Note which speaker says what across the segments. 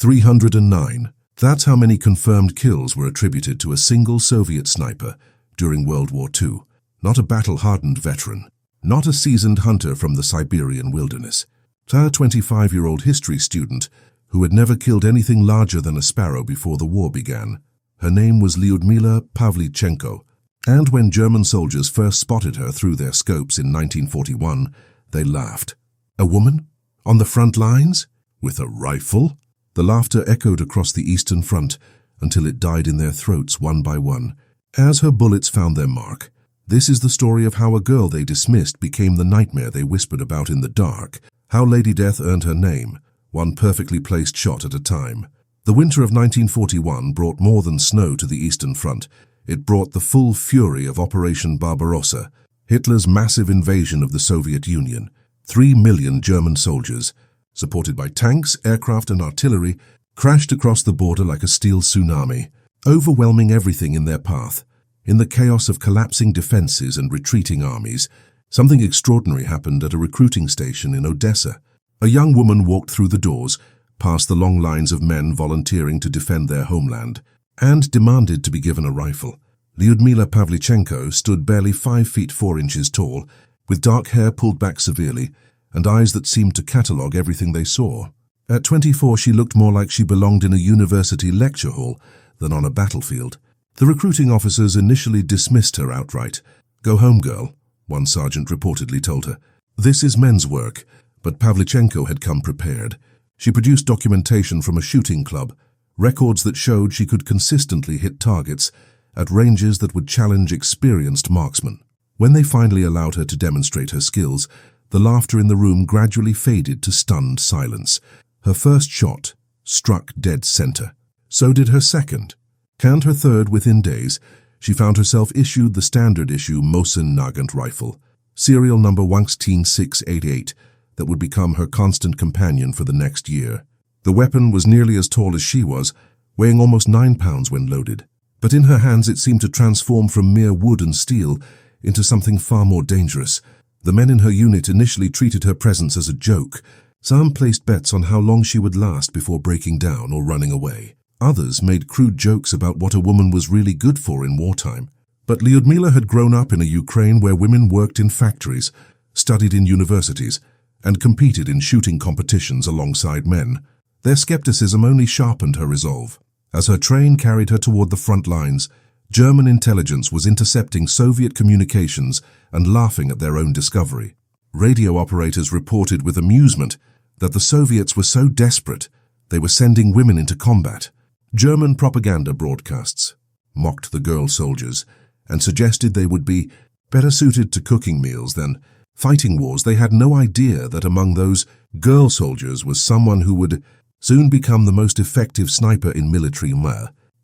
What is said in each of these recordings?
Speaker 1: 309. That's how many confirmed kills were attributed to a single Soviet sniper during World War II. Not a battle-hardened veteran. Not a seasoned hunter from the Siberian wilderness. A 25-year-old history student who had never killed anything larger than a sparrow before the war began. Her name was Lyudmila Pavlichenko, and when German soldiers first spotted her through their scopes in 1941, they laughed. A woman? On the front lines? With a rifle? The laughter echoed across the Eastern Front until it died in their throats one by one, as her bullets found their mark. This is the story of how a girl they dismissed became the nightmare they whispered about in the dark, how Lady Death earned her name, one perfectly placed shot at a time. The winter of 1941 brought more than snow to the Eastern Front. It brought the full fury of Operation Barbarossa, Hitler's massive invasion of the Soviet Union. 3 million German soldiers, supported by tanks, aircraft and artillery, crashed across the border like a steel tsunami, overwhelming everything in their path. In the chaos of collapsing defenses and retreating armies, something extraordinary happened at a recruiting station in Odessa. A young woman walked through the doors, past the long lines of men volunteering to defend their homeland, and demanded to be given a rifle. Lyudmila Pavlichenko stood barely 5 feet 4 inches tall, with dark hair pulled back severely, and eyes that seemed to catalogue everything they saw. At 24, she looked more like she belonged in a university lecture hall than on a battlefield. The recruiting officers initially dismissed her outright. "Go home, girl," one sergeant reportedly told her. This is men's work, but Pavlichenko had come prepared. She produced documentation from a shooting club, records that showed she could consistently hit targets at ranges that would challenge experienced marksmen. When they finally allowed her to demonstrate her skills, the laughter in the room gradually faded to stunned silence. Her first shot struck dead center. So did her second. And her third within days. She found herself issued the standard-issue Mosin Nagant rifle, serial number 18688, that would become her constant companion for the next year. The weapon was nearly as tall as she was, weighing almost 9 pounds when loaded. But in her hands it seemed to transform from mere wood and steel into something far more dangerous. The men in her unit initially treated her presence as a joke. Some placed bets on how long she would last before breaking down or running away. Others made crude jokes about what a woman was really good for in wartime. But Lyudmila had grown up in a Ukraine where women worked in factories, studied in universities, and competed in shooting competitions alongside men. Their skepticism only sharpened her resolve. As her train carried her toward the front lines, German intelligence was intercepting Soviet communications and laughing at their own discovery. Radio operators reported with amusement that the Soviets were so desperate they were sending women into combat. German propaganda broadcasts mocked the girl soldiers and suggested they would be better suited to cooking meals than fighting wars. They had no idea that among those girl soldiers was someone who would soon become the most effective sniper in military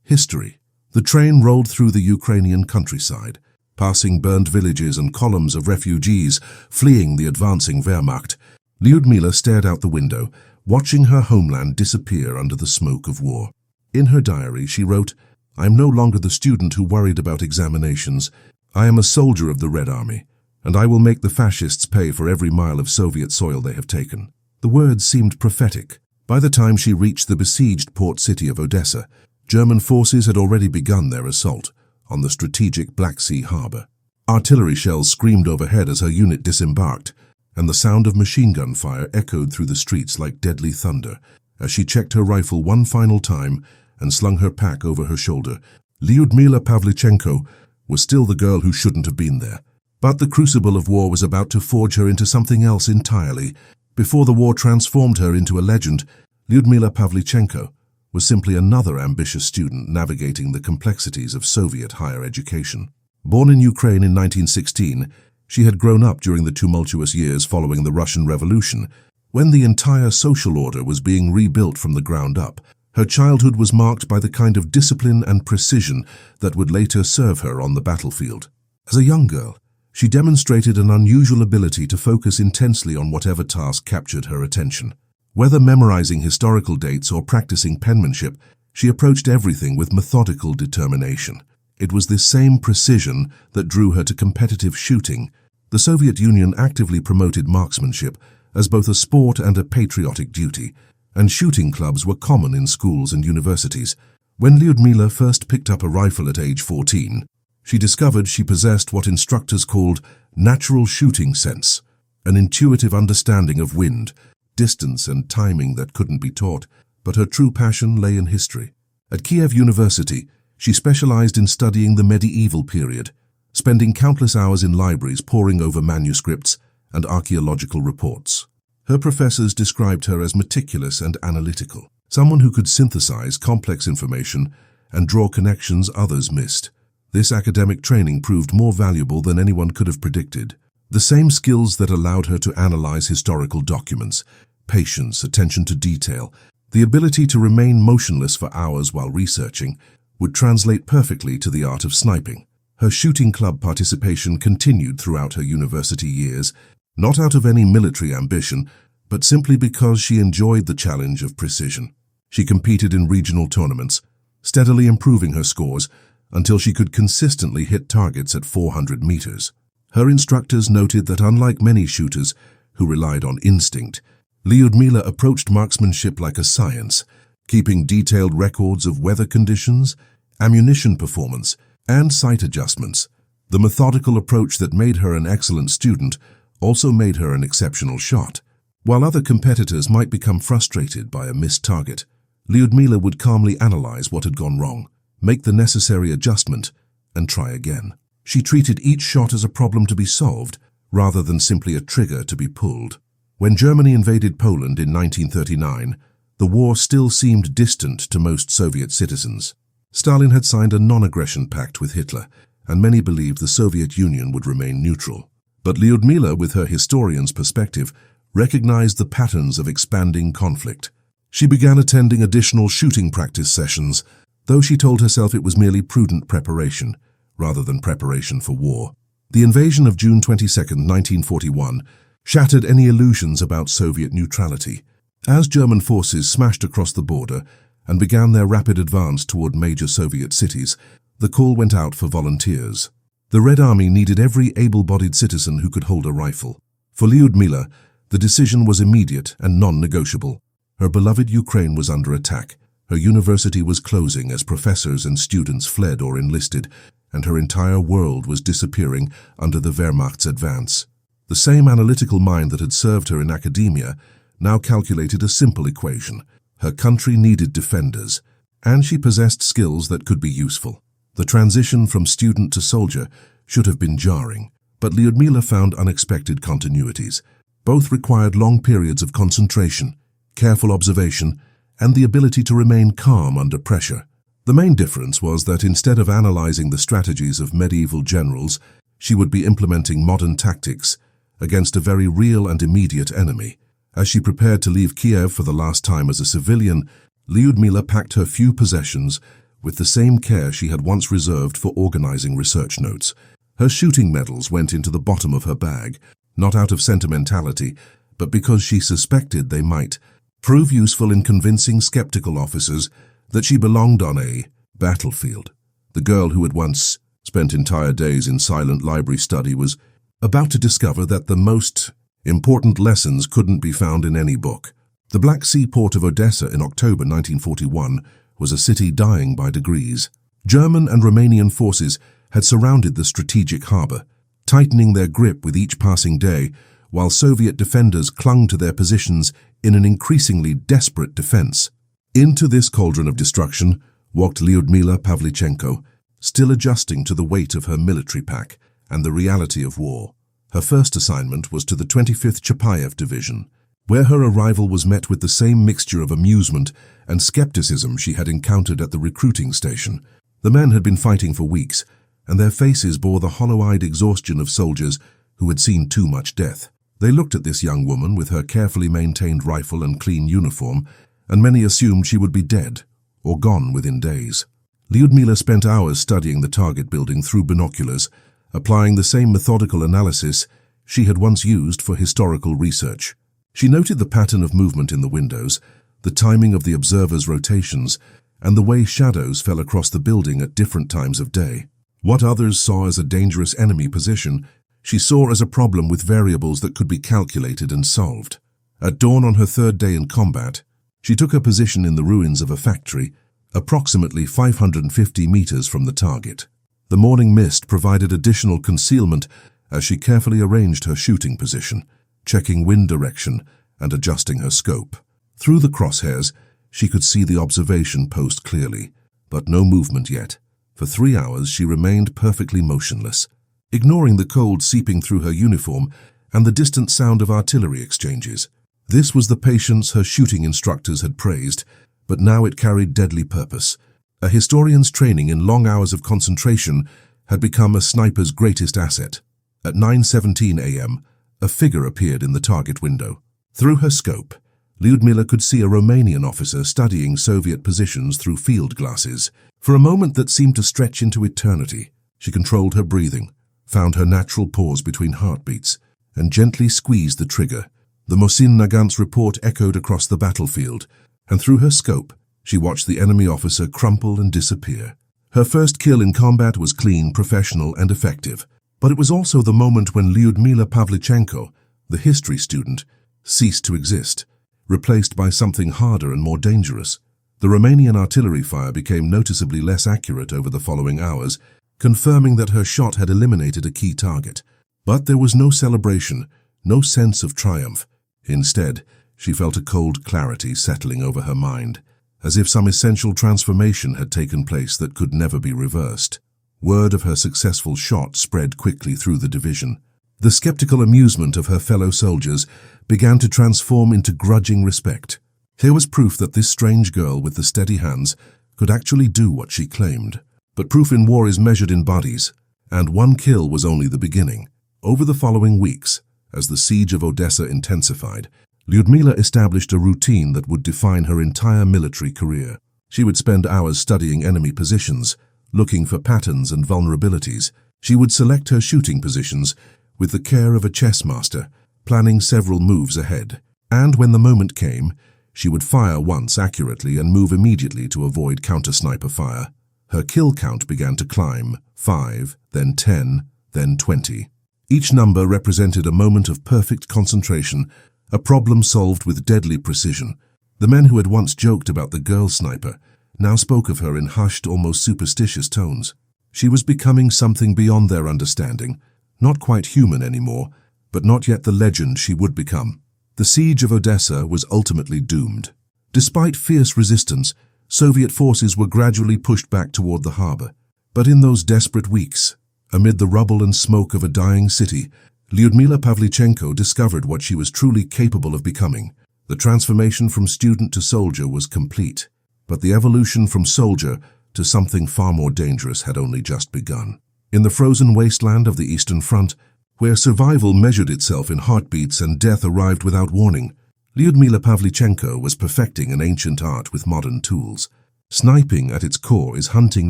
Speaker 1: history. The train rolled through the Ukrainian countryside, passing burned villages and columns of refugees fleeing the advancing Wehrmacht. Lyudmila stared out the window, watching her homeland disappear under the smoke of war. In her diary, she wrote, "I am no longer the student who worried about examinations. I am a soldier of the Red Army, and I will make the fascists pay for every mile of Soviet soil they have taken." The words seemed prophetic. By the time she reached the besieged port city of Odessa, German forces had already begun their assault on the strategic Black Sea harbor. Artillery shells screamed overhead as her unit disembarked, and the sound of machine gun fire echoed through the streets like deadly thunder. As she checked her rifle one final time and slung her pack over her shoulder, Lyudmila Pavlichenko was still the girl who shouldn't have been there. But the crucible of war was about to forge her into something else entirely. Before the war transformed her into a legend, Lyudmila Pavlichenko was simply another ambitious student navigating the complexities of Soviet higher education. Born in Ukraine in 1916, she had grown up during the tumultuous years following the Russian Revolution, when the entire social order was being rebuilt from the ground up. Her childhood was marked by the kind of discipline and precision that would later serve her on the battlefield. As a young girl, she demonstrated an unusual ability to focus intensely on whatever task captured her attention. Whether memorizing historical dates or practicing penmanship, she approached everything with methodical determination. It was this same precision that drew her to competitive shooting. The Soviet Union actively promoted marksmanship as both a sport and a patriotic duty, and shooting clubs were common in schools and universities. When Lyudmila first picked up a rifle at age 14, she discovered she possessed what instructors called natural shooting sense, an intuitive understanding of wind, distance, and timing that couldn't be taught. But her true passion lay in history. At Kiev University, she specialized in studying the medieval period, spending countless hours in libraries poring over manuscripts and archaeological reports. Her professors described her as meticulous and analytical, someone who could synthesize complex information and draw connections others missed. This academic training proved more valuable than anyone could have predicted. The same skills that allowed her to analyze historical documents, patience, attention to detail, the ability to remain motionless for hours while researching, would translate perfectly to the art of sniping. Her shooting club participation continued throughout her university years, not out of any military ambition, but simply because she enjoyed the challenge of precision. She competed in regional tournaments, steadily improving her scores until she could consistently hit targets at 400 meters. Her instructors noted that unlike many shooters who relied on instinct, Lyudmila approached marksmanship like a science, keeping detailed records of weather conditions, ammunition performance, and sight adjustments. The methodical approach that made her an excellent student also made her an exceptional shot. While other competitors might become frustrated by a missed target, Lyudmila would calmly analyze what had gone wrong, make the necessary adjustment, and try again. She treated each shot as a problem to be solved, rather than simply a trigger to be pulled. When Germany invaded Poland in 1939, the war still seemed distant to most Soviet citizens. Stalin had signed a non-aggression pact with Hitler, and many believed the Soviet Union would remain neutral. But Lyudmila, with her historian's perspective, recognized the patterns of expanding conflict. She began attending additional shooting practice sessions, though she told herself it was merely prudent preparation, rather than preparation for war. The invasion of June 22, 1941, shattered any illusions about Soviet neutrality. As German forces smashed across the border and began their rapid advance toward major Soviet cities, the call went out for volunteers. The Red Army needed every able-bodied citizen who could hold a rifle. For Lyudmila, the decision was immediate and non-negotiable. Her beloved Ukraine was under attack. Her university was closing as professors and students fled or enlisted, and her entire world was disappearing under the Wehrmacht's advance. The same analytical mind that had served her in academia now calculated a simple equation. Her country needed defenders, and she possessed skills that could be useful. The transition from student to soldier should have been jarring, but Lyudmila found unexpected continuities. Both required long periods of concentration, careful observation, and the ability to remain calm under pressure. The main difference was that instead of analyzing the strategies of medieval generals, she would be implementing modern tactics against a very real and immediate enemy. As she prepared to leave Kiev for the last time as a civilian, Lyudmila packed her few possessions with the same care she had once reserved for organizing research notes. Her shooting medals went into the bottom of her bag, not out of sentimentality, but because she suspected they might prove useful in convincing skeptical officers that she belonged on a battlefield. The girl who had once spent entire days in silent library study was about to discover that the most important lessons couldn't be found in any book. The Black Sea port of Odessa in October 1941 was a city dying by degrees. German and Romanian forces had surrounded the strategic harbor, tightening their grip with each passing day, while Soviet defenders clung to their positions in an increasingly desperate defense. Into this cauldron of destruction walked Lyudmila Pavlichenko, still adjusting to the weight of her military pack and the reality of war. Her first assignment was to the 25th Chapayev Division, where her arrival was met with the same mixture of amusement and skepticism she had encountered at the recruiting station. The men had been fighting for weeks, and their faces bore the hollow-eyed exhaustion of soldiers who had seen too much death. They looked at this young woman with her carefully maintained rifle and clean uniform, and many assumed she would be dead or gone within days. Lyudmila spent hours studying the target building through binoculars, applying the same methodical analysis she had once used for historical research. She noted the pattern of movement in the windows, the timing of the observers' rotations, and the way shadows fell across the building at different times of day. What others saw as a dangerous enemy position, she saw as a problem with variables that could be calculated and solved. At dawn on her third day in combat, She took her position in the ruins of a factory, approximately 550 meters from the target. The morning mist provided additional concealment as she carefully arranged her shooting position, checking wind direction and adjusting her scope. Through the crosshairs, she could see the observation post clearly, but no movement yet. For 3 hours she remained perfectly motionless, ignoring the cold seeping through her uniform and the distant sound of artillery exchanges. This was the patience her shooting instructors had praised, but now it carried deadly purpose. A historian's training in long hours of concentration had become a sniper's greatest asset. At 9:17 a.m., a figure appeared in the target window. Through her scope, Lyudmila could see a Romanian officer studying Soviet positions through field glasses. For a moment that seemed to stretch into eternity, she controlled her breathing, found her natural pause between heartbeats, and gently squeezed the trigger. The Mosin Nagant's report echoed across the battlefield, and through her scope, she watched the enemy officer crumple and disappear. Her first kill in combat was clean, professional, and effective, but it was also the moment when Lyudmila Pavlichenko, the history student, ceased to exist, replaced by something harder and more dangerous. The Romanian artillery fire became noticeably less accurate over the following hours, confirming that her shot had eliminated a key target. But there was no celebration, no sense of triumph. Instead, she felt a cold clarity settling over her mind, as if some essential transformation had taken place that could never be reversed. Word of her successful shot spread quickly through the division. The skeptical amusement of her fellow soldiers began to transform into grudging respect. Here was proof that this strange girl with the steady hands could actually do what she claimed. But proof in war is measured in bodies, and one kill was only the beginning. Over the following weeks, as the siege of Odessa intensified, Lyudmila established a routine that would define her entire military career. She would spend hours studying enemy positions, looking for patterns and vulnerabilities. She would select her shooting positions with the care of a chess master, planning several moves ahead. And when the moment came, she would fire once accurately and move immediately to avoid counter-sniper fire. Her kill count began to climb, 5, then 10, then 20. Each number represented a moment of perfect concentration, a problem solved with deadly precision. The men who had once joked about the girl sniper now spoke of her in hushed, almost superstitious tones. She was becoming something beyond their understanding, not quite human anymore, but not yet the legend she would become. The siege of Odessa was ultimately doomed. Despite fierce resistance, Soviet forces were gradually pushed back toward the harbor. But in those desperate weeks, amid the rubble and smoke of a dying city, Lyudmila Pavlichenko discovered what she was truly capable of becoming. The transformation from student to soldier was complete, but the evolution from soldier to something far more dangerous had only just begun. In the frozen wasteland of the Eastern Front, where survival measured itself in heartbeats and death arrived without warning, Lyudmila Pavlichenko was perfecting an ancient art with modern tools. Sniping at its core is hunting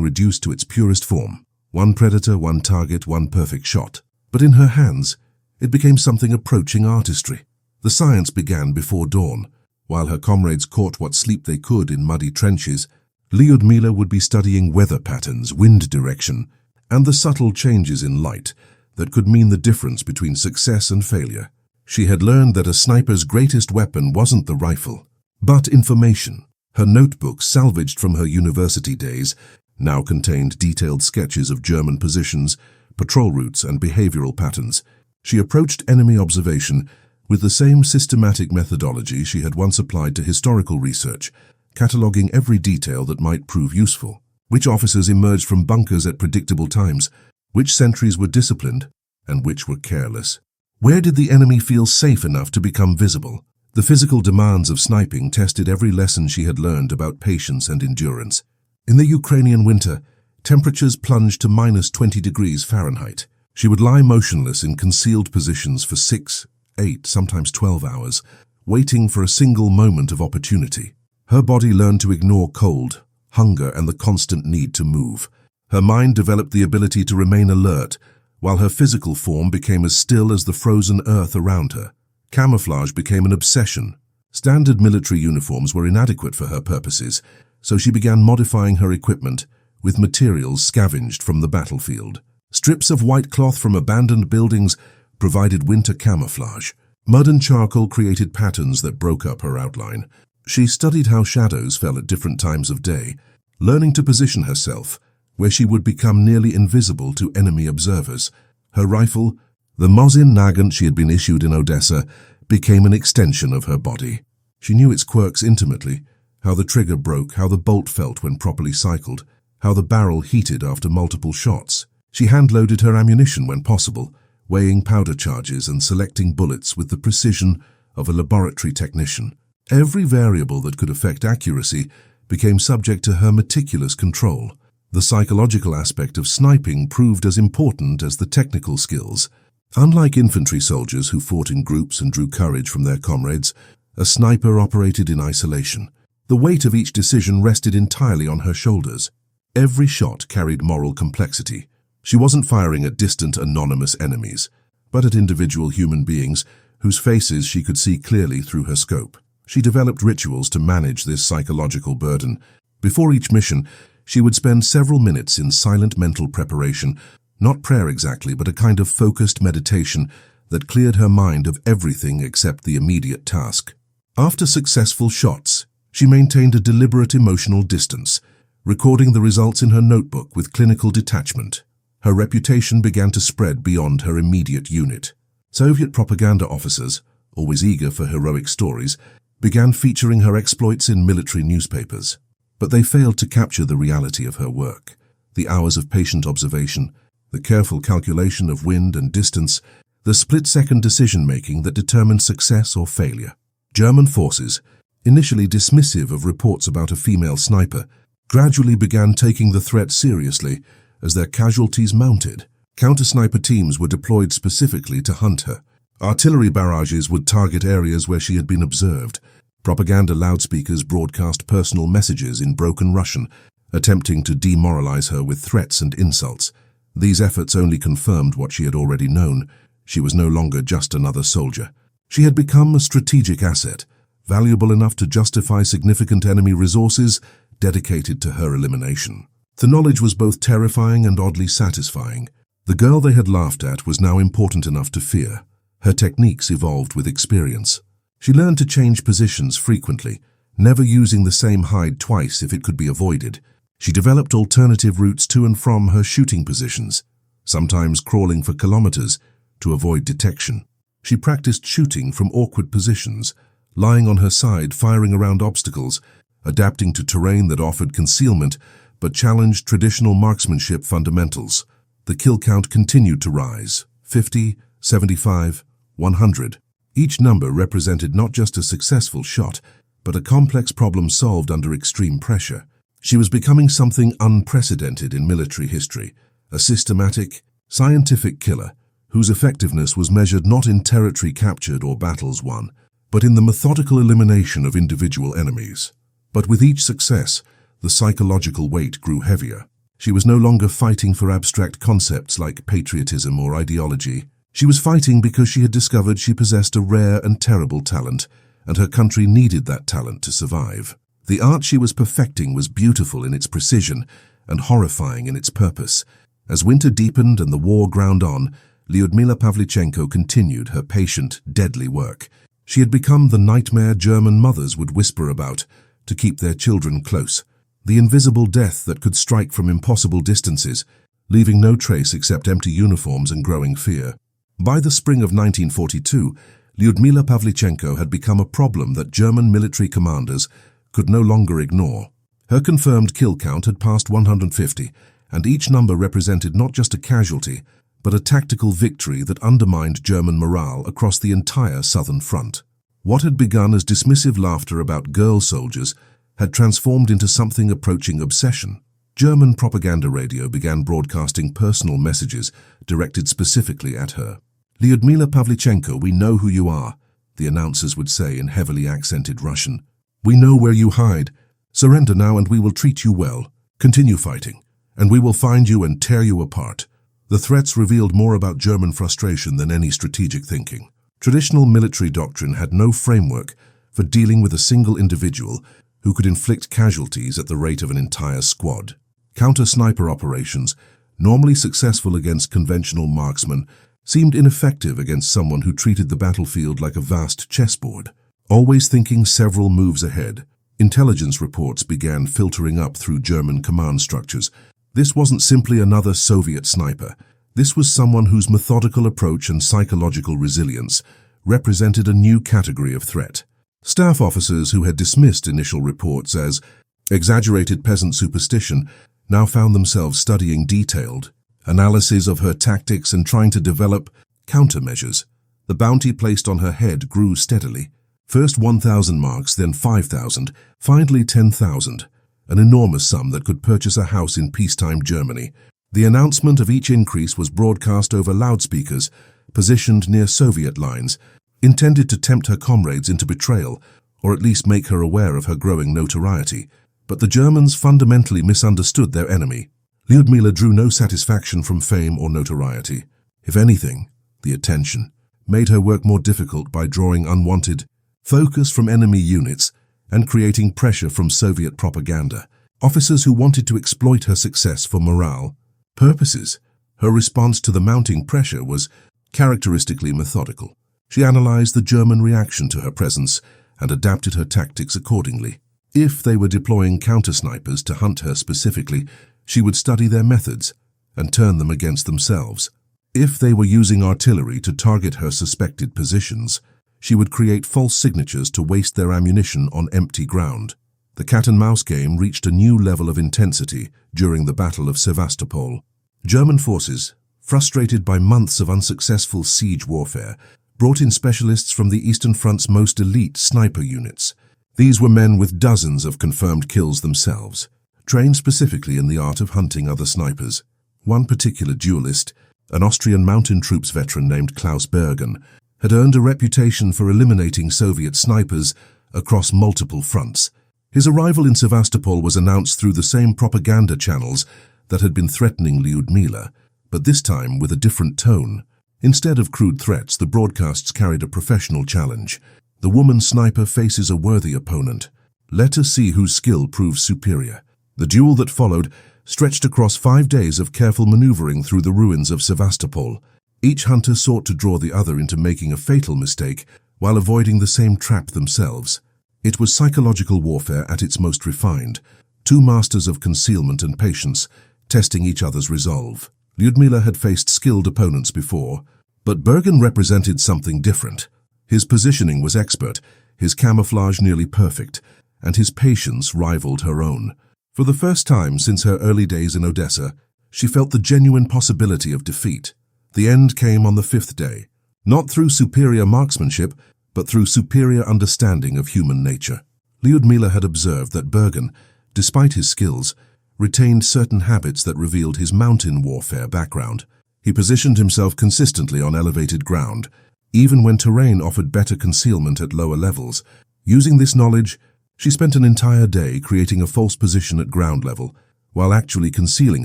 Speaker 1: reduced to its purest form. One predator, one target, one perfect shot. But in her hands, it became something approaching artistry. The science began before dawn. While her comrades caught what sleep they could in muddy trenches, Lyudmila would be studying weather patterns, wind direction, and the subtle changes in light that could mean the difference between success and failure. She had learned that a sniper's greatest weapon wasn't the rifle, but information. Her notebook, salvaged from her university days, now contained detailed sketches of German positions, patrol routes, and behavioral patterns. She approached enemy observation with the same systematic methodology she had once applied to historical research, cataloging every detail that might prove useful. Which officers emerged from bunkers at predictable times, which sentries were disciplined, and which were careless. Where did the enemy feel safe enough to become visible? The physical demands of sniping tested every lesson she had learned about patience and endurance. In the Ukrainian winter, temperatures plunged to -20 degrees Fahrenheit. She would lie motionless in concealed positions for 6, 8, sometimes 12 hours, waiting for a single moment of opportunity. Her body learned to ignore cold, hunger, and the constant need to move. Her mind developed the ability to remain alert, while her physical form became as still as the frozen earth around her. Camouflage became an obsession. Standard military uniforms were inadequate for her purposes, so she began modifying her equipment with materials scavenged from the battlefield. Strips of white cloth from abandoned buildings provided winter camouflage. Mud and charcoal created patterns that broke up her outline, She studied how shadows fell at different times of day, learning to position herself where she would become nearly invisible to enemy observers. Her rifle, the Mosin Nagant she had been issued in Odessa, became an extension of her body. She knew its quirks intimately, how the trigger broke, how the bolt felt when properly cycled, how the barrel heated after multiple shots. She hand-loaded her ammunition when possible, weighing powder charges and selecting bullets with the precision of a laboratory technician. Every variable that could affect accuracy became subject to her meticulous control. The psychological aspect of sniping proved as important as the technical skills. Unlike infantry soldiers who fought in groups and drew courage from their comrades, a sniper operated in isolation. The weight of each decision rested entirely on her shoulders. Every shot carried moral complexity. She wasn't firing at distant, anonymous enemies, but at individual human beings whose faces she could see clearly through her scope. She developed rituals to manage this psychological burden. Before each mission, she would spend several minutes in silent mental preparation, not prayer exactly, but a kind of focused meditation that cleared her mind of everything except the immediate task. After successful shots, she maintained a deliberate emotional distance, recording the results in her notebook with clinical detachment. Her reputation began to spread beyond her immediate unit. Soviet propaganda officers, always eager for heroic stories, began featuring her exploits in military newspapers. But they failed to capture the reality of her work. The hours of patient observation, the careful calculation of wind and distance, the split-second decision-making that determined success or failure. German forces, initially dismissive of reports about a female sniper, gradually began taking the threat seriously as their casualties mounted. Counter-sniper teams were deployed specifically to hunt her. Artillery barrages would target areas where she had been observed. Propaganda loudspeakers broadcast personal messages in broken Russian, attempting to demoralize her with threats and insults. These efforts only confirmed what she had already known. She was no longer just another soldier. She had become a strategic asset, valuable enough to justify significant enemy resources dedicated to her elimination. The knowledge was both terrifying and oddly satisfying. The girl they had laughed at was now important enough to fear. Her techniques evolved with experience. She learned to change positions frequently, never using the same hide twice if it could be avoided. She developed alternative routes to and from her shooting positions, sometimes crawling for kilometers to avoid detection. She practiced shooting from awkward positions, lying on her side, firing around obstacles, adapting to terrain that offered concealment but challenged traditional marksmanship fundamentals. The kill count continued to rise, 50, 75, 100. Each number represented not just a successful shot, but a complex problem solved under extreme pressure. She was becoming something unprecedented in military history, a systematic, scientific killer whose effectiveness was measured not in territory captured or battles won, but in the methodical elimination of individual enemies. But with each success, the psychological weight grew heavier. She was no longer fighting for abstract concepts like patriotism or ideology. She was fighting because she had discovered she possessed a rare and terrible talent, and her country needed that talent to survive. The art she was perfecting was beautiful in its precision and horrifying in its purpose. As winter deepened and the war ground on, Lyudmila Pavlichenko continued her patient, deadly work. She had become the nightmare German mothers would whisper about to keep their children close. The invisible death that could strike from impossible distances, leaving no trace except empty uniforms and growing fear. By the spring of 1942, Lyudmila Pavlichenko had become a problem that German military commanders could no longer ignore. Her confirmed kill count had passed 150, and each number represented not just a casualty, but a tactical victory that undermined German morale across the entire southern front. What had begun as dismissive laughter about girl soldiers had transformed into something approaching obsession. German propaganda radio began broadcasting personal messages directed specifically at her. "Lyudmila Pavlichenko, we know who you are," the announcers would say in heavily accented Russian. "We know where you hide. Surrender now and we will treat you well. Continue fighting, and we will find you and tear you apart." The threats revealed more about German frustration than any strategic thinking. Traditional military doctrine had no framework for dealing with a single individual who could inflict casualties at the rate of an entire squad. Counter-sniper operations, normally successful against conventional marksmen, seemed ineffective against someone who treated the battlefield like a vast chessboard. Always thinking several moves ahead, intelligence reports began filtering up through German command structures. This wasn't simply another Soviet sniper. This was someone whose methodical approach and psychological resilience represented a new category of threat. Staff officers who had dismissed initial reports as exaggerated peasant superstition now found themselves studying detailed analysis of her tactics and trying to develop countermeasures. The bounty placed on her head grew steadily. First 1,000 marks, then 5,000, finally 10,000, an enormous sum that could purchase a house in peacetime Germany. The announcement of each increase was broadcast over loudspeakers positioned near Soviet lines, intended to tempt her comrades into betrayal, or at least make her aware of her growing notoriety. But the Germans fundamentally misunderstood their enemy. Lyudmila drew no satisfaction from fame or notoriety. If anything, the attention made her work more difficult by drawing unwanted focus from enemy units and creating pressure from Soviet propaganda. Officers who wanted to exploit her success for morale purposes. Her response to the mounting pressure was characteristically methodical. She analyzed the German reaction to her presence and adapted her tactics accordingly. If they were deploying counter-snipers to hunt her specifically, she would study their methods and turn them against themselves. If they were using artillery to target her suspected positions, she would create false signatures to waste their ammunition on empty ground. The cat-and-mouse game reached a new level of intensity during the Battle of Sevastopol. German forces, frustrated by months of unsuccessful siege warfare, brought in specialists from the Eastern Front's most elite sniper units. These were men with dozens of confirmed kills themselves, trained specifically in the art of hunting other snipers. One particular duelist, an Austrian mountain troops veteran named Klaus Bergen, had earned a reputation for eliminating Soviet snipers across multiple fronts. His arrival in Sevastopol was announced through the same propaganda channels that had been threatening Lyudmila, but this time with a different tone. Instead of crude threats, the broadcasts carried a professional challenge. The woman sniper faces a worthy opponent. Let us see whose skill proves superior. The duel that followed stretched across 5 days of careful maneuvering through the ruins of Sevastopol. Each hunter sought to draw the other into making a fatal mistake while avoiding the same trap themselves. It was psychological warfare at its most refined, two masters of concealment and patience, testing each other's resolve. Lyudmila had faced skilled opponents before, but Bergen represented something different. His positioning was expert, his camouflage nearly perfect, and his patience rivaled her own. For the first time since her early days in Odessa, she felt the genuine possibility of defeat. The end came on the 5th day, not through superior marksmanship, but through superior understanding of human nature. Lyudmila had observed that Bergen, despite his skills, retained certain habits that revealed his mountain warfare background. He positioned himself consistently on elevated ground, even when terrain offered better concealment at lower levels. Using this knowledge, she spent an entire day creating a false position at ground level, while actually concealing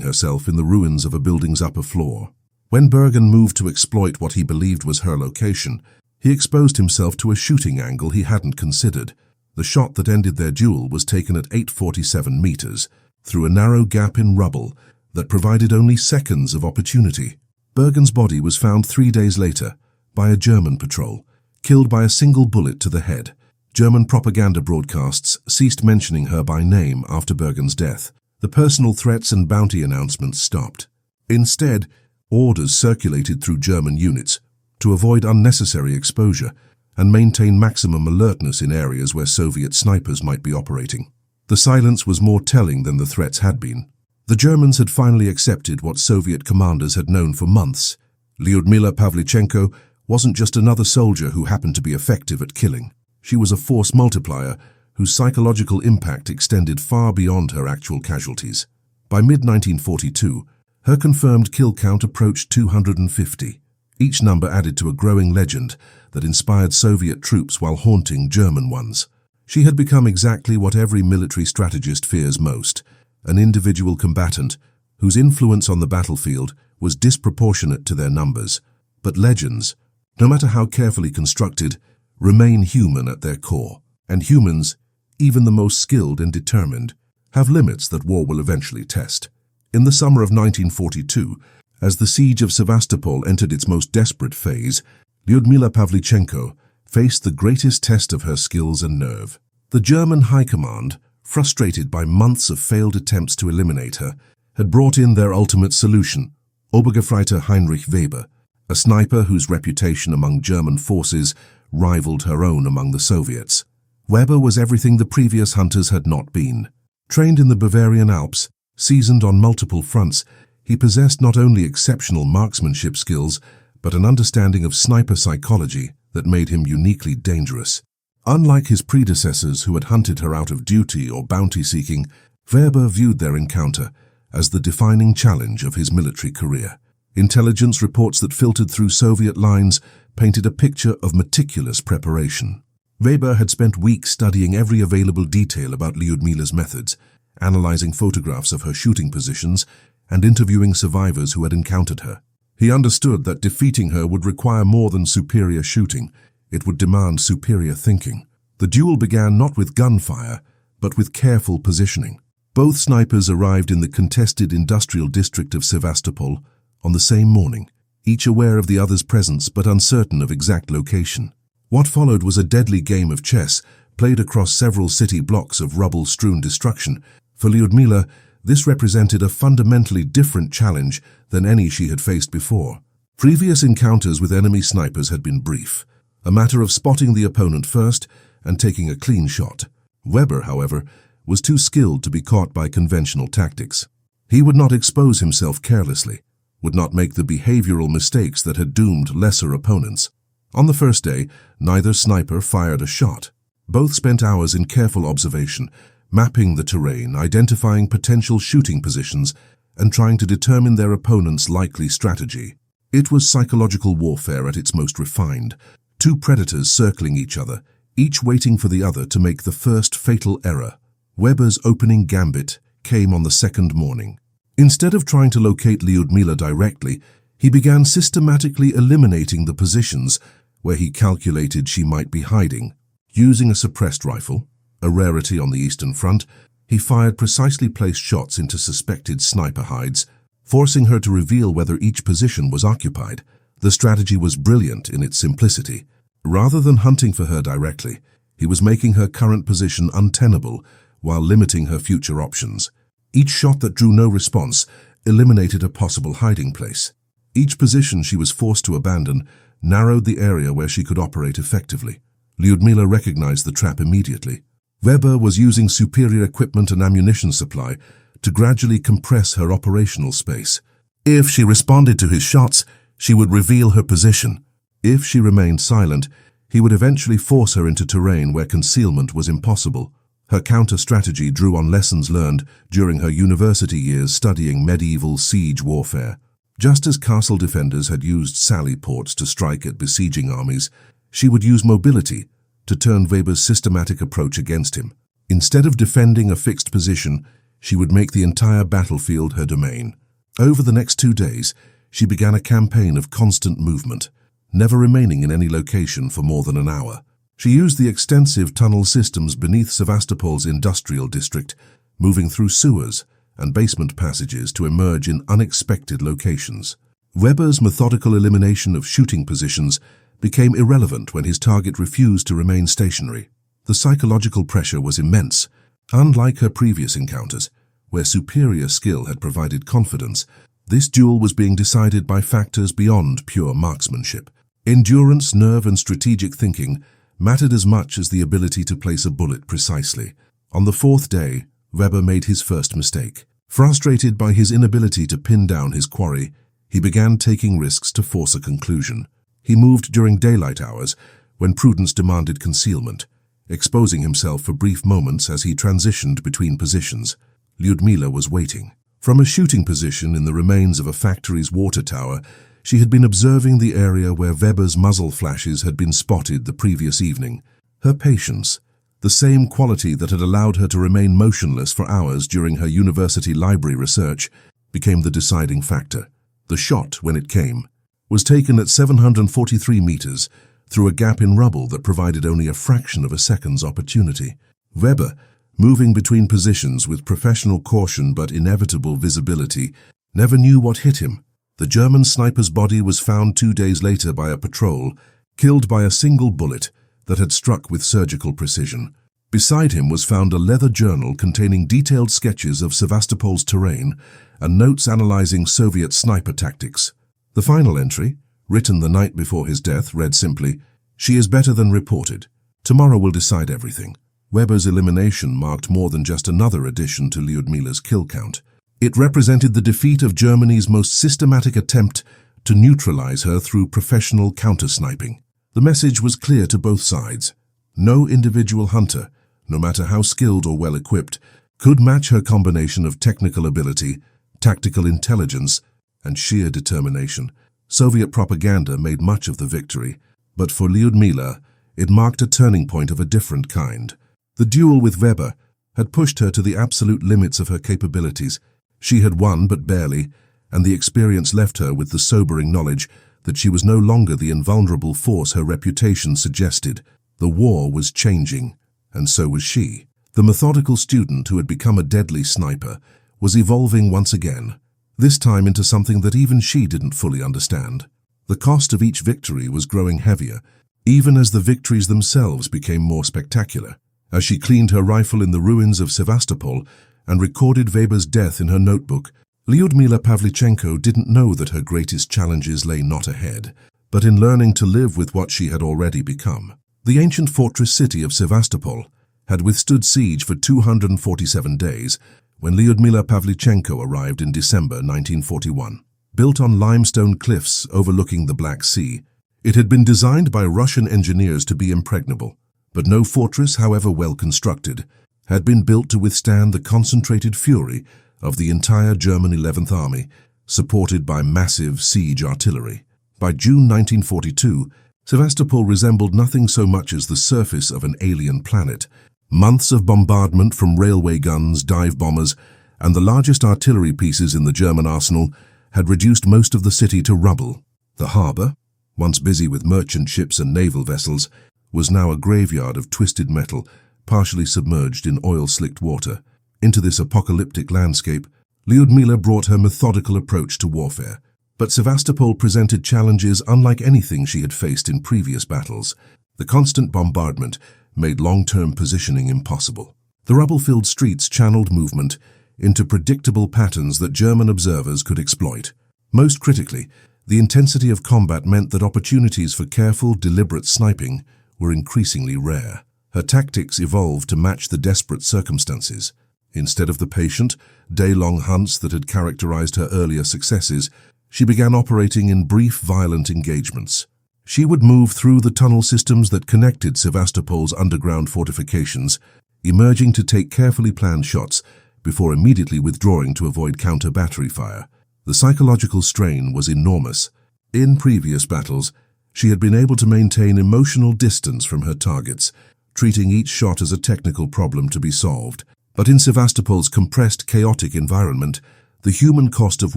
Speaker 1: herself in the ruins of a building's upper floor. When Bergen moved to exploit what he believed was her location, he exposed himself to a shooting angle he hadn't considered. The shot that ended their duel was taken at 847 meters, through a narrow gap in rubble that provided only seconds of opportunity. Bergen's body was found 3 days later by a German patrol, killed by a single bullet to the head. German propaganda broadcasts ceased mentioning her by name after Bergen's death. The personal threats and bounty announcements stopped. Instead, orders circulated through German units to avoid unnecessary exposure and maintain maximum alertness in areas where Soviet snipers might be operating. The silence was more telling than the threats had been. The Germans had finally accepted what Soviet commanders had known for months. Lyudmila Pavlichenko wasn't just another soldier who happened to be effective at killing. She was a force multiplier whose psychological impact extended far beyond her actual casualties. By mid-1942, her confirmed kill count approached 250. Each number added to a growing legend that inspired Soviet troops while haunting German ones. She had become exactly what every military strategist fears most, an individual combatant whose influence on the battlefield was disproportionate to their numbers. But legends, no matter how carefully constructed, remain human at their core. And humans, even the most skilled and determined, have limits that war will eventually test. In the summer of 1942, as the siege of Sevastopol entered its most desperate phase, Lyudmila Pavlichenko faced the greatest test of her skills and nerve. The German High Command, frustrated by months of failed attempts to eliminate her, had brought in their ultimate solution, Obergefreiter Heinrich Weber, a sniper whose reputation among German forces rivaled her own among the Soviets. Weber was everything the previous hunters had not been. Trained in the Bavarian Alps, seasoned on multiple fronts, he possessed not only exceptional marksmanship skills, but an understanding of sniper psychology that made him uniquely dangerous. Unlike his predecessors who had hunted her out of duty or bounty-seeking, Weber viewed their encounter as the defining challenge of his military career. Intelligence reports that filtered through Soviet lines painted a picture of meticulous preparation. Weber had spent weeks studying every available detail about Lyudmila's methods, analyzing photographs of her shooting positions, and interviewing survivors who had encountered her. He understood that defeating her would require more than superior shooting. It would demand superior thinking. The duel began not with gunfire, but with careful positioning. Both snipers arrived in the contested industrial district of Sevastopol on the same morning, each aware of the other's presence but uncertain of exact location. What followed was a deadly game of chess, played across several city blocks of rubble-strewn destruction. For Lyudmila, this represented a fundamentally different challenge than any she had faced before. Previous encounters with enemy snipers had been brief, a matter of spotting the opponent first and taking a clean shot. Weber, however, was too skilled to be caught by conventional tactics. He would not expose himself carelessly, would not make the behavioral mistakes that had doomed lesser opponents. On the first day, neither sniper fired a shot. Both spent hours in careful observation, mapping the terrain, identifying potential shooting positions, and trying to determine their opponent's likely strategy. It was psychological warfare at its most refined, two predators circling each other, each waiting for the other to make the first fatal error. Weber's opening gambit came on the second morning. Instead of trying to locate Lyudmila directly, he began systematically eliminating the positions where he calculated she might be hiding. Using a suppressed rifle, a rarity on the Eastern Front, he fired precisely placed shots into suspected sniper hides, forcing her to reveal whether each position was occupied. The strategy was brilliant in its simplicity. Rather than hunting for her directly, he was making her current position untenable while limiting her future options. Each shot that drew no response eliminated a possible hiding place. Each position she was forced to abandon narrowed the area where she could operate effectively. Lyudmila recognized the trap immediately. Weber was using superior equipment and ammunition supply to gradually compress her operational space. If she responded to his shots, she would reveal her position. If she remained silent, he would eventually force her into terrain where concealment was impossible. Her counter-strategy drew on lessons learned during her university years studying medieval siege warfare. Just as castle defenders had used sally ports to strike at besieging armies, she would use mobility to turn Weber's systematic approach against him. Instead of defending a fixed position, she would make the entire battlefield her domain. Over the next 2 days, she began a campaign of constant movement, never remaining in any location for more than an hour. She used the extensive tunnel systems beneath Sevastopol's industrial district, moving through sewers and basement passages to emerge in unexpected locations. Weber's methodical elimination of shooting positions became irrelevant when his target refused to remain stationary. The psychological pressure was immense. Unlike her previous encounters, where superior skill had provided confidence, this duel was being decided by factors beyond pure marksmanship. Endurance, nerve, and strategic thinking mattered as much as the ability to place a bullet precisely. On the fourth day, Weber made his first mistake. Frustrated by his inability to pin down his quarry, he began taking risks to force a conclusion. He moved during daylight hours, when prudence demanded concealment, exposing himself for brief moments as he transitioned between positions. Lyudmila was waiting. From a shooting position in the remains of a factory's water tower, she had been observing the area where Weber's muzzle flashes had been spotted the previous evening. Her patience, the same quality that had allowed her to remain motionless for hours during her university library research, became the deciding factor. The shot, when it came, was taken at 743 meters through a gap in rubble that provided only a fraction of a second's opportunity. Weber, moving between positions with professional caution but inevitable visibility, never knew what hit him. The German sniper's body was found 2 days later by a patrol, killed by a single bullet, that had struck with surgical precision. Beside him was found a leather journal containing detailed sketches of Sevastopol's terrain and notes analyzing Soviet sniper tactics. The final entry, written the night before his death, read simply, "She is better than reported. Tomorrow will decide everything." Weber's elimination marked more than just another addition to Lyudmila's kill count. It represented the defeat of Germany's most systematic attempt to neutralize her through professional counter-sniping. The message was clear to both sides. No individual hunter, no matter how skilled or well-equipped, could match her combination of technical ability, tactical intelligence, and sheer determination. Soviet propaganda made much of the victory, but for Lyudmila, it marked a turning point of a different kind. The duel with Weber had pushed her to the absolute limits of her capabilities. She had won, but barely, and the experience left her with the sobering knowledge that she was no longer the invulnerable force her reputation suggested. The war was changing, and so was she. The methodical student who had become a deadly sniper was evolving once again, this time into something that even she didn't fully understand. The cost of each victory was growing heavier, even as the victories themselves became more spectacular. As she cleaned her rifle in the ruins of Sevastopol and recorded Weber's death in her notebook, Lyudmila Pavlichenko didn't know that her greatest challenges lay not ahead, but in learning to live with what she had already become. The ancient fortress city of Sevastopol had withstood siege for 247 days when Lyudmila Pavlichenko arrived in December 1941. Built on limestone cliffs overlooking the Black Sea, it had been designed by Russian engineers to be impregnable. But no fortress, however well constructed, had been built to withstand the concentrated fury of the entire German 11th Army, supported by massive siege artillery. By June 1942, Sevastopol resembled nothing so much as the surface of an alien planet. Months of bombardment from railway guns, dive bombers, and the largest artillery pieces in the German arsenal had reduced most of the city to rubble. The harbor, once busy with merchant ships and naval vessels, was now a graveyard of twisted metal, partially submerged in oil-slicked water. Into this apocalyptic landscape, Lyudmila brought her methodical approach to warfare. But Sevastopol presented challenges unlike anything she had faced in previous battles. The constant bombardment made long-term positioning impossible. The rubble-filled streets channeled movement into predictable patterns that German observers could exploit. Most critically, the intensity of combat meant that opportunities for careful, deliberate sniping were increasingly rare. Her tactics evolved to match the desperate circumstances. Instead of the patient, day-long hunts that had characterized her earlier successes, she began operating in brief, violent engagements. She would move through the tunnel systems that connected Sevastopol's underground fortifications, emerging to take carefully planned shots before immediately withdrawing to avoid counter-battery fire. The psychological strain was enormous. In previous battles, she had been able to maintain emotional distance from her targets, treating each shot as a technical problem to be solved. But in Sevastopol's compressed, chaotic environment, the human cost of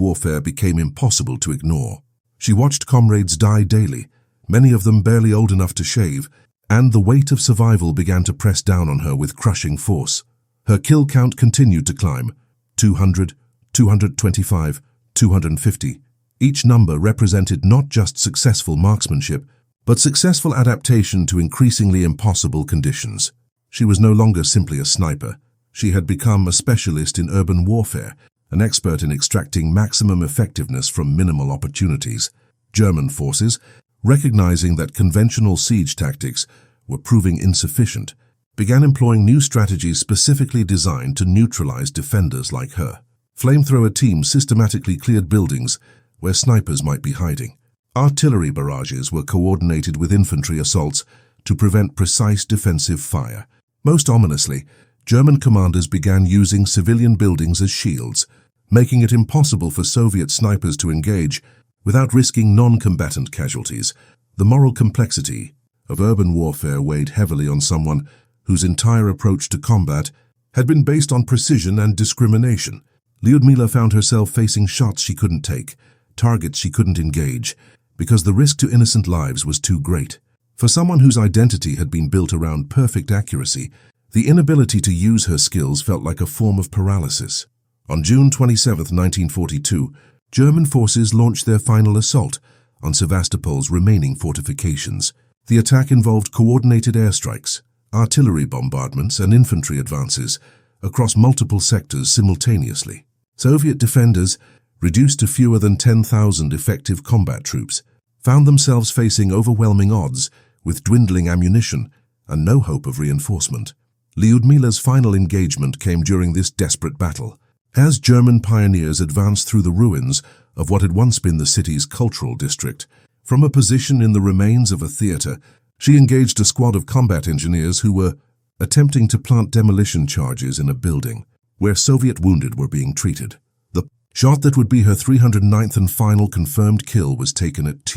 Speaker 1: warfare became impossible to ignore. She watched comrades die daily, many of them barely old enough to shave, and the weight of survival began to press down on her with crushing force. Her kill count continued to climb: 200, 225, 250. Each number represented not just successful marksmanship, but successful adaptation to increasingly impossible conditions. She was no longer simply a sniper. She had become a specialist in urban warfare, an expert in extracting maximum effectiveness from minimal opportunities. German forces, recognizing that conventional siege tactics were proving insufficient, began employing new strategies specifically designed to neutralize defenders like her. Flamethrower teams systematically cleared buildings where snipers might be hiding. Artillery barrages were coordinated with infantry assaults to prevent precise defensive fire. Most ominously, German commanders began using civilian buildings as shields, making it impossible for Soviet snipers to engage without risking non-combatant casualties. The moral complexity of urban warfare weighed heavily on someone whose entire approach to combat had been based on precision and discrimination. Lyudmila found herself facing shots she couldn't take, targets she couldn't engage, because the risk to innocent lives was too great. For someone whose identity had been built around perfect accuracy, the inability to use her skills felt like a form of paralysis. On June 27, 1942, German forces launched their final assault on Sevastopol's remaining fortifications. The attack involved coordinated airstrikes, artillery bombardments, and infantry advances across multiple sectors simultaneously. Soviet defenders, reduced to fewer than 10,000 effective combat troops, found themselves facing overwhelming odds with dwindling ammunition and no hope of reinforcement. Lyudmila's final engagement came during this desperate battle. As German pioneers advanced through the ruins of what had once been the city's cultural district, from a position in the remains of a theater, she engaged a squad of combat engineers who were attempting to plant demolition charges in a building where Soviet wounded were being treated. The shot that would be her 309th and final confirmed kill was taken at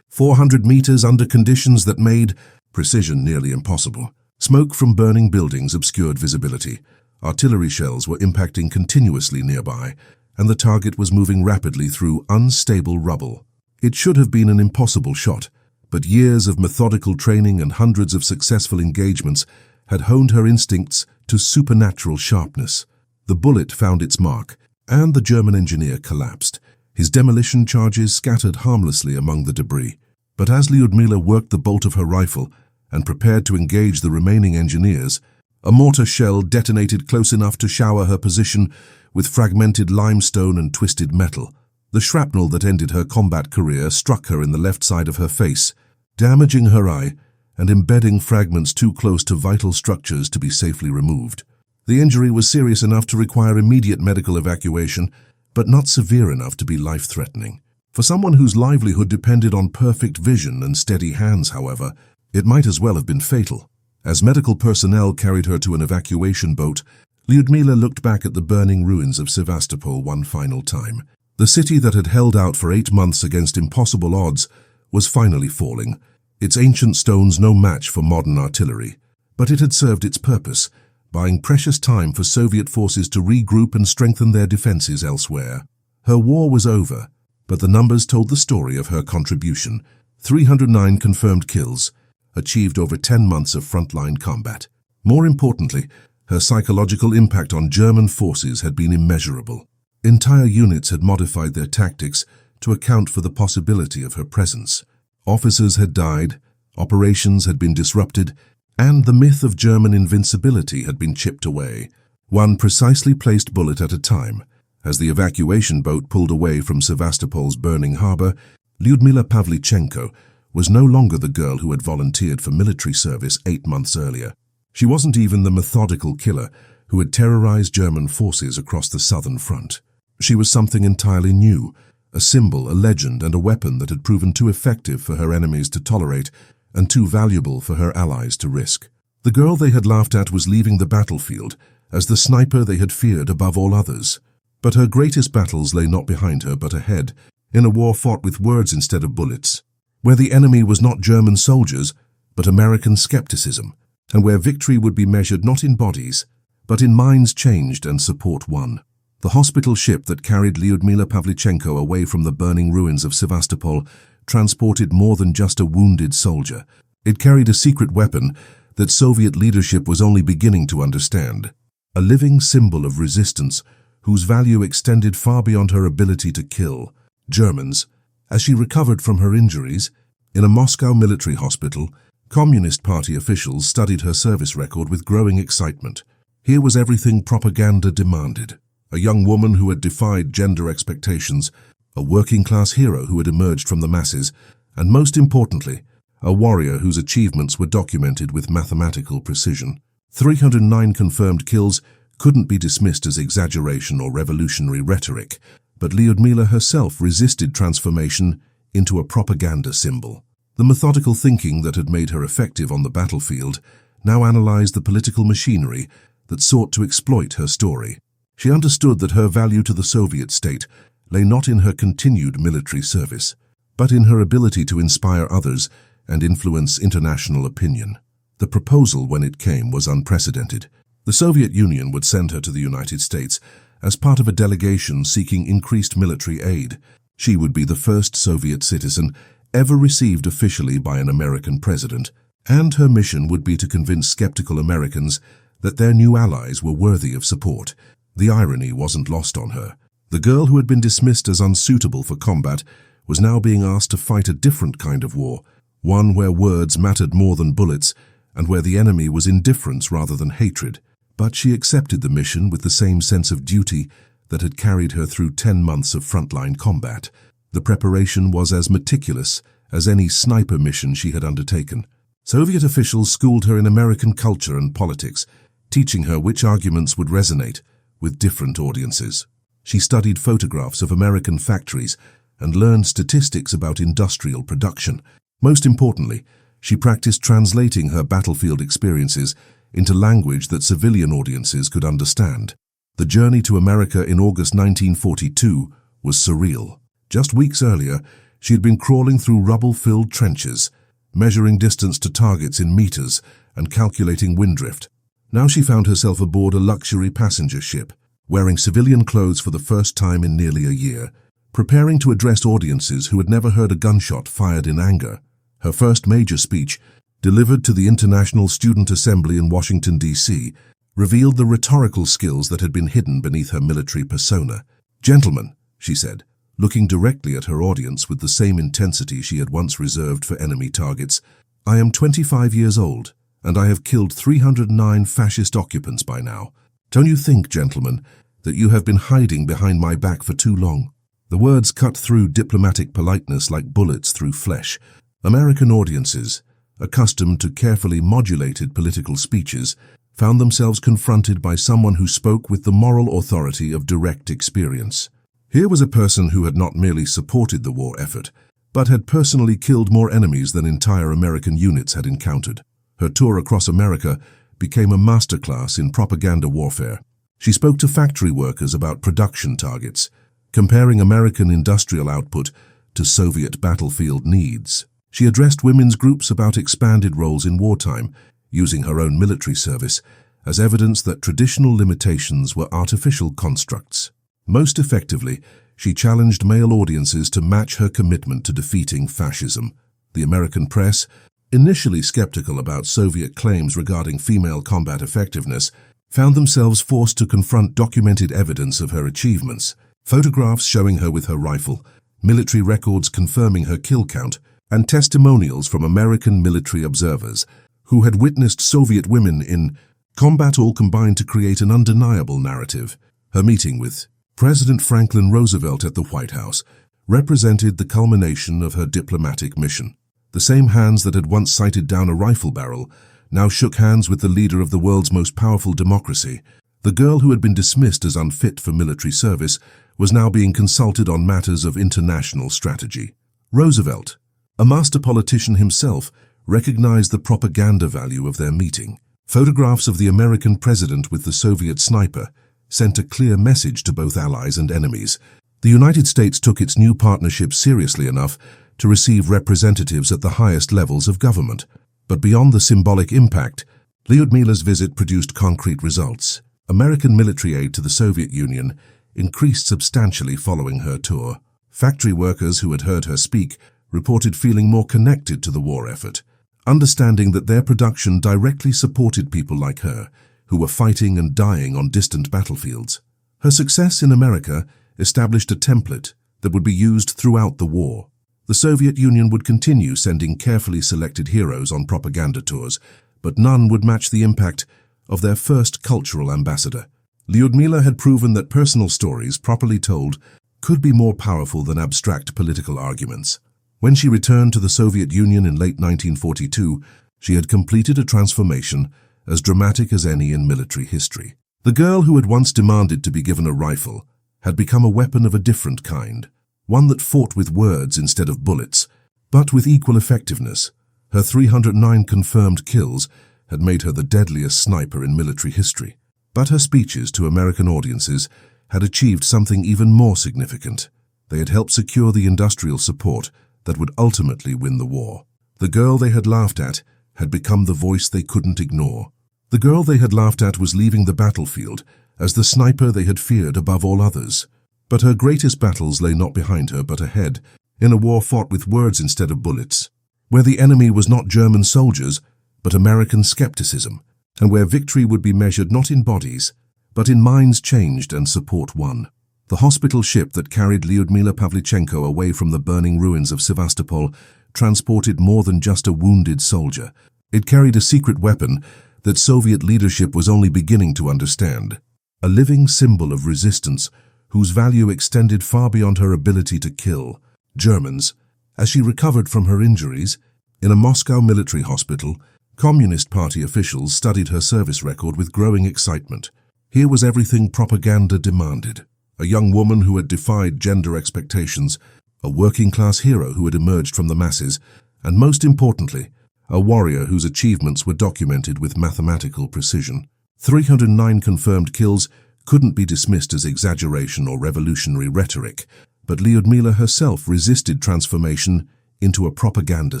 Speaker 1: 400 meters under conditions that made precision nearly impossible. Smoke from burning buildings obscured visibility. Artillery shells were impacting continuously nearby, and the target was moving rapidly through unstable rubble. It should have been an impossible shot, but years of methodical training and hundreds of successful engagements had honed her instincts to supernatural sharpness. The bullet found its mark, and the German engineer collapsed. His demolition charges scattered harmlessly among the debris. But as Lyudmila worked the bolt of her rifle and prepared to engage the remaining engineers, a mortar shell detonated close enough to shower her position with fragmented limestone and twisted metal. The shrapnel that ended her combat career struck her in the left side of her face, damaging her eye and embedding fragments too close to vital structures to be safely removed. The injury was serious enough to require immediate medical evacuation, but not severe enough to be life-threatening. For someone whose livelihood depended on perfect vision and steady hands, however, it might as well have been fatal. As medical personnel carried her to an evacuation boat, Lyudmila looked back at the burning ruins of Sevastopol one final time. The city that had held out for 8 months against impossible odds was finally falling, its ancient stones no match for modern artillery. But it had served its purpose, buying precious time for Soviet forces to regroup and strengthen their defenses elsewhere. Her war was over, but the numbers told the story of her contribution. 309 confirmed kills, achieved over 10 months of frontline combat. More importantly, her psychological impact on German forces had been immeasurable. Entire units had modified their tactics to account for the possibility of her presence. Officers had died, operations had been disrupted, and the myth of German invincibility had been chipped away, one precisely placed bullet at a time. As the evacuation boat pulled away from Sevastopol's burning harbor, Lyudmila Pavlichenko was no longer the girl who had volunteered for military service 8 months earlier. She wasn't even the methodical killer who had terrorized German forces across the southern front. She was something entirely new, a symbol, a legend, and a weapon that had proven too effective for her enemies to tolerate and too valuable for her allies to risk. The girl they had laughed at was leaving the battlefield as the sniper they had feared above all others. But her greatest battles lay not behind her but ahead, in a war fought with words instead of bullets, where the enemy was not German soldiers but American skepticism, and where victory would be measured not in bodies, but in minds changed and support won. The hospital ship that carried Lyudmila Pavlichenko away from the burning ruins of Sevastopol transported more than just a wounded soldier. It carried a secret weapon that Soviet leadership was only beginning to understand, a living symbol of resistance whose value extended far beyond her ability to kill. Germans, as she recovered from her injuries, in a Moscow military hospital, Communist Party officials studied her service record with growing excitement. Here was everything propaganda demanded. A young woman who had defied gender expectations, a working-class hero who had emerged from the masses, and most importantly, a warrior whose achievements were documented with mathematical precision. 309 confirmed kills couldn't be dismissed as exaggeration or revolutionary rhetoric, but Lyudmila herself resisted transformation into a propaganda symbol. The methodical thinking that had made her effective on the battlefield now analyzed the political machinery that sought to exploit her story. She understood that her value to the Soviet state lay not in her continued military service, but in her ability to inspire others and influence international opinion. The proposal, when it came, was unprecedented. The Soviet Union would send her to the United States as part of a delegation seeking increased military aid. She would be the first Soviet citizen ever received officially by an American president, and her mission would be to convince skeptical Americans that their new allies were worthy of support. The irony wasn't lost on her. The girl who had been dismissed as unsuitable for combat was now being asked to fight a different kind of war, one where words mattered more than bullets and where the enemy was indifference rather than hatred. But she accepted the mission with the same sense of duty that had carried her through 10 months of frontline combat. The preparation was as meticulous as any sniper mission she had undertaken. Soviet officials schooled her in American culture and politics, teaching her which arguments would resonate with different audiences. She studied photographs of American factories and learned statistics about industrial production. Most importantly, she practiced translating her battlefield experiences into language that civilian audiences could understand. The journey to America in August 1942 was surreal. Just weeks earlier, she had been crawling through rubble-filled trenches, measuring distance to targets in meters and calculating wind drift. Now she found herself aboard a luxury passenger ship, wearing civilian clothes for the first time in nearly a year, preparing to address audiences who had never heard a gunshot fired in anger. Her first major speech, delivered to the International Student Assembly in Washington, D.C., revealed the rhetorical skills that had been hidden beneath her military persona. "Gentlemen," she said, looking directly at her audience with the same intensity she had once reserved for enemy targets, "I am 25 years old, and I have killed 309 fascist occupants by now. Don't you think, gentlemen, that you have been hiding behind my back for too long?" The words cut through diplomatic politeness like bullets through flesh. American audiences, accustomed to carefully modulated political speeches, found themselves confronted by someone who spoke with the moral authority of direct experience. Here was a person who had not merely supported the war effort, but had personally killed more enemies than entire American units had encountered. Her tour across America became a masterclass in propaganda warfare. She spoke to factory workers about production targets, comparing American industrial output to Soviet battlefield needs. She addressed women's groups about expanded roles in wartime, using her own military service as evidence that traditional limitations were artificial constructs. Most effectively, she challenged male audiences to match her commitment to defeating fascism. The American press, initially skeptical about Soviet claims regarding female combat effectiveness, found themselves forced to confront documented evidence of her achievements. Photographs showing her with her rifle, military records confirming her kill count, and testimonials from American military observers who had witnessed Soviet women in combat all combined to create an undeniable narrative. Her meeting with President Franklin Roosevelt at the White House represented the culmination of her diplomatic mission. The same hands that had once sighted down a rifle barrel now shook hands with the leader of the world's most powerful democracy. The girl who had been dismissed as unfit for military service was now being consulted on matters of international strategy. Roosevelt, a master politician himself, recognized the propaganda value of their meeting. Photographs of the American president with the Soviet sniper sent a clear message to both allies and enemies. The United States took its new partnership seriously enough to receive representatives at the highest levels of government. But beyond the symbolic impact, Lyudmila's visit produced concrete results. American military aid to the Soviet Union increased substantially following her tour. Factory workers who had heard her speak reported feeling more connected to the war effort, understanding that their production directly supported people like her, who were fighting and dying on distant battlefields. Her success in America established a template that would be used throughout the war. The Soviet Union would continue sending carefully selected heroes on propaganda tours, but none would match the impact of their first cultural ambassador. Lyudmila had proven that personal stories, properly told, could be more powerful than abstract political arguments. When she returned to the Soviet Union in late 1942, she had completed a transformation as dramatic as any in military history. The girl who had once demanded to be given a rifle had become a weapon of a different kind, one that fought with words instead of bullets, but with equal effectiveness. Her 309 confirmed kills had made her the deadliest sniper in military history. But her speeches to American audiences had achieved something even more significant. They had helped secure the industrial support that would ultimately win the war. The girl they had laughed at had become the voice they couldn't ignore. The girl they had laughed at was leaving the battlefield as the sniper they had feared above all others. But her greatest battles lay not behind her but ahead, in a war fought with words instead of bullets, where the enemy was not German soldiers but American skepticism, and where victory would be measured not in bodies but in minds changed and support won. The hospital ship that carried Lyudmila Pavlichenko away from the burning ruins of Sevastopol transported more than just a wounded soldier. It carried a secret weapon that Soviet leadership was only beginning to understand. A living symbol of resistance whose value extended far beyond her ability to kill Germans. As she recovered from her injuries, in a Moscow military hospital, Communist Party officials studied her service record with growing excitement. Here was everything propaganda demanded. A young woman who had defied gender expectations, a working-class hero who had emerged from the masses, and most importantly, a warrior whose achievements were documented with mathematical precision. 309 confirmed kills couldn't be dismissed as exaggeration or revolutionary rhetoric, but Lyudmila herself resisted transformation into a propaganda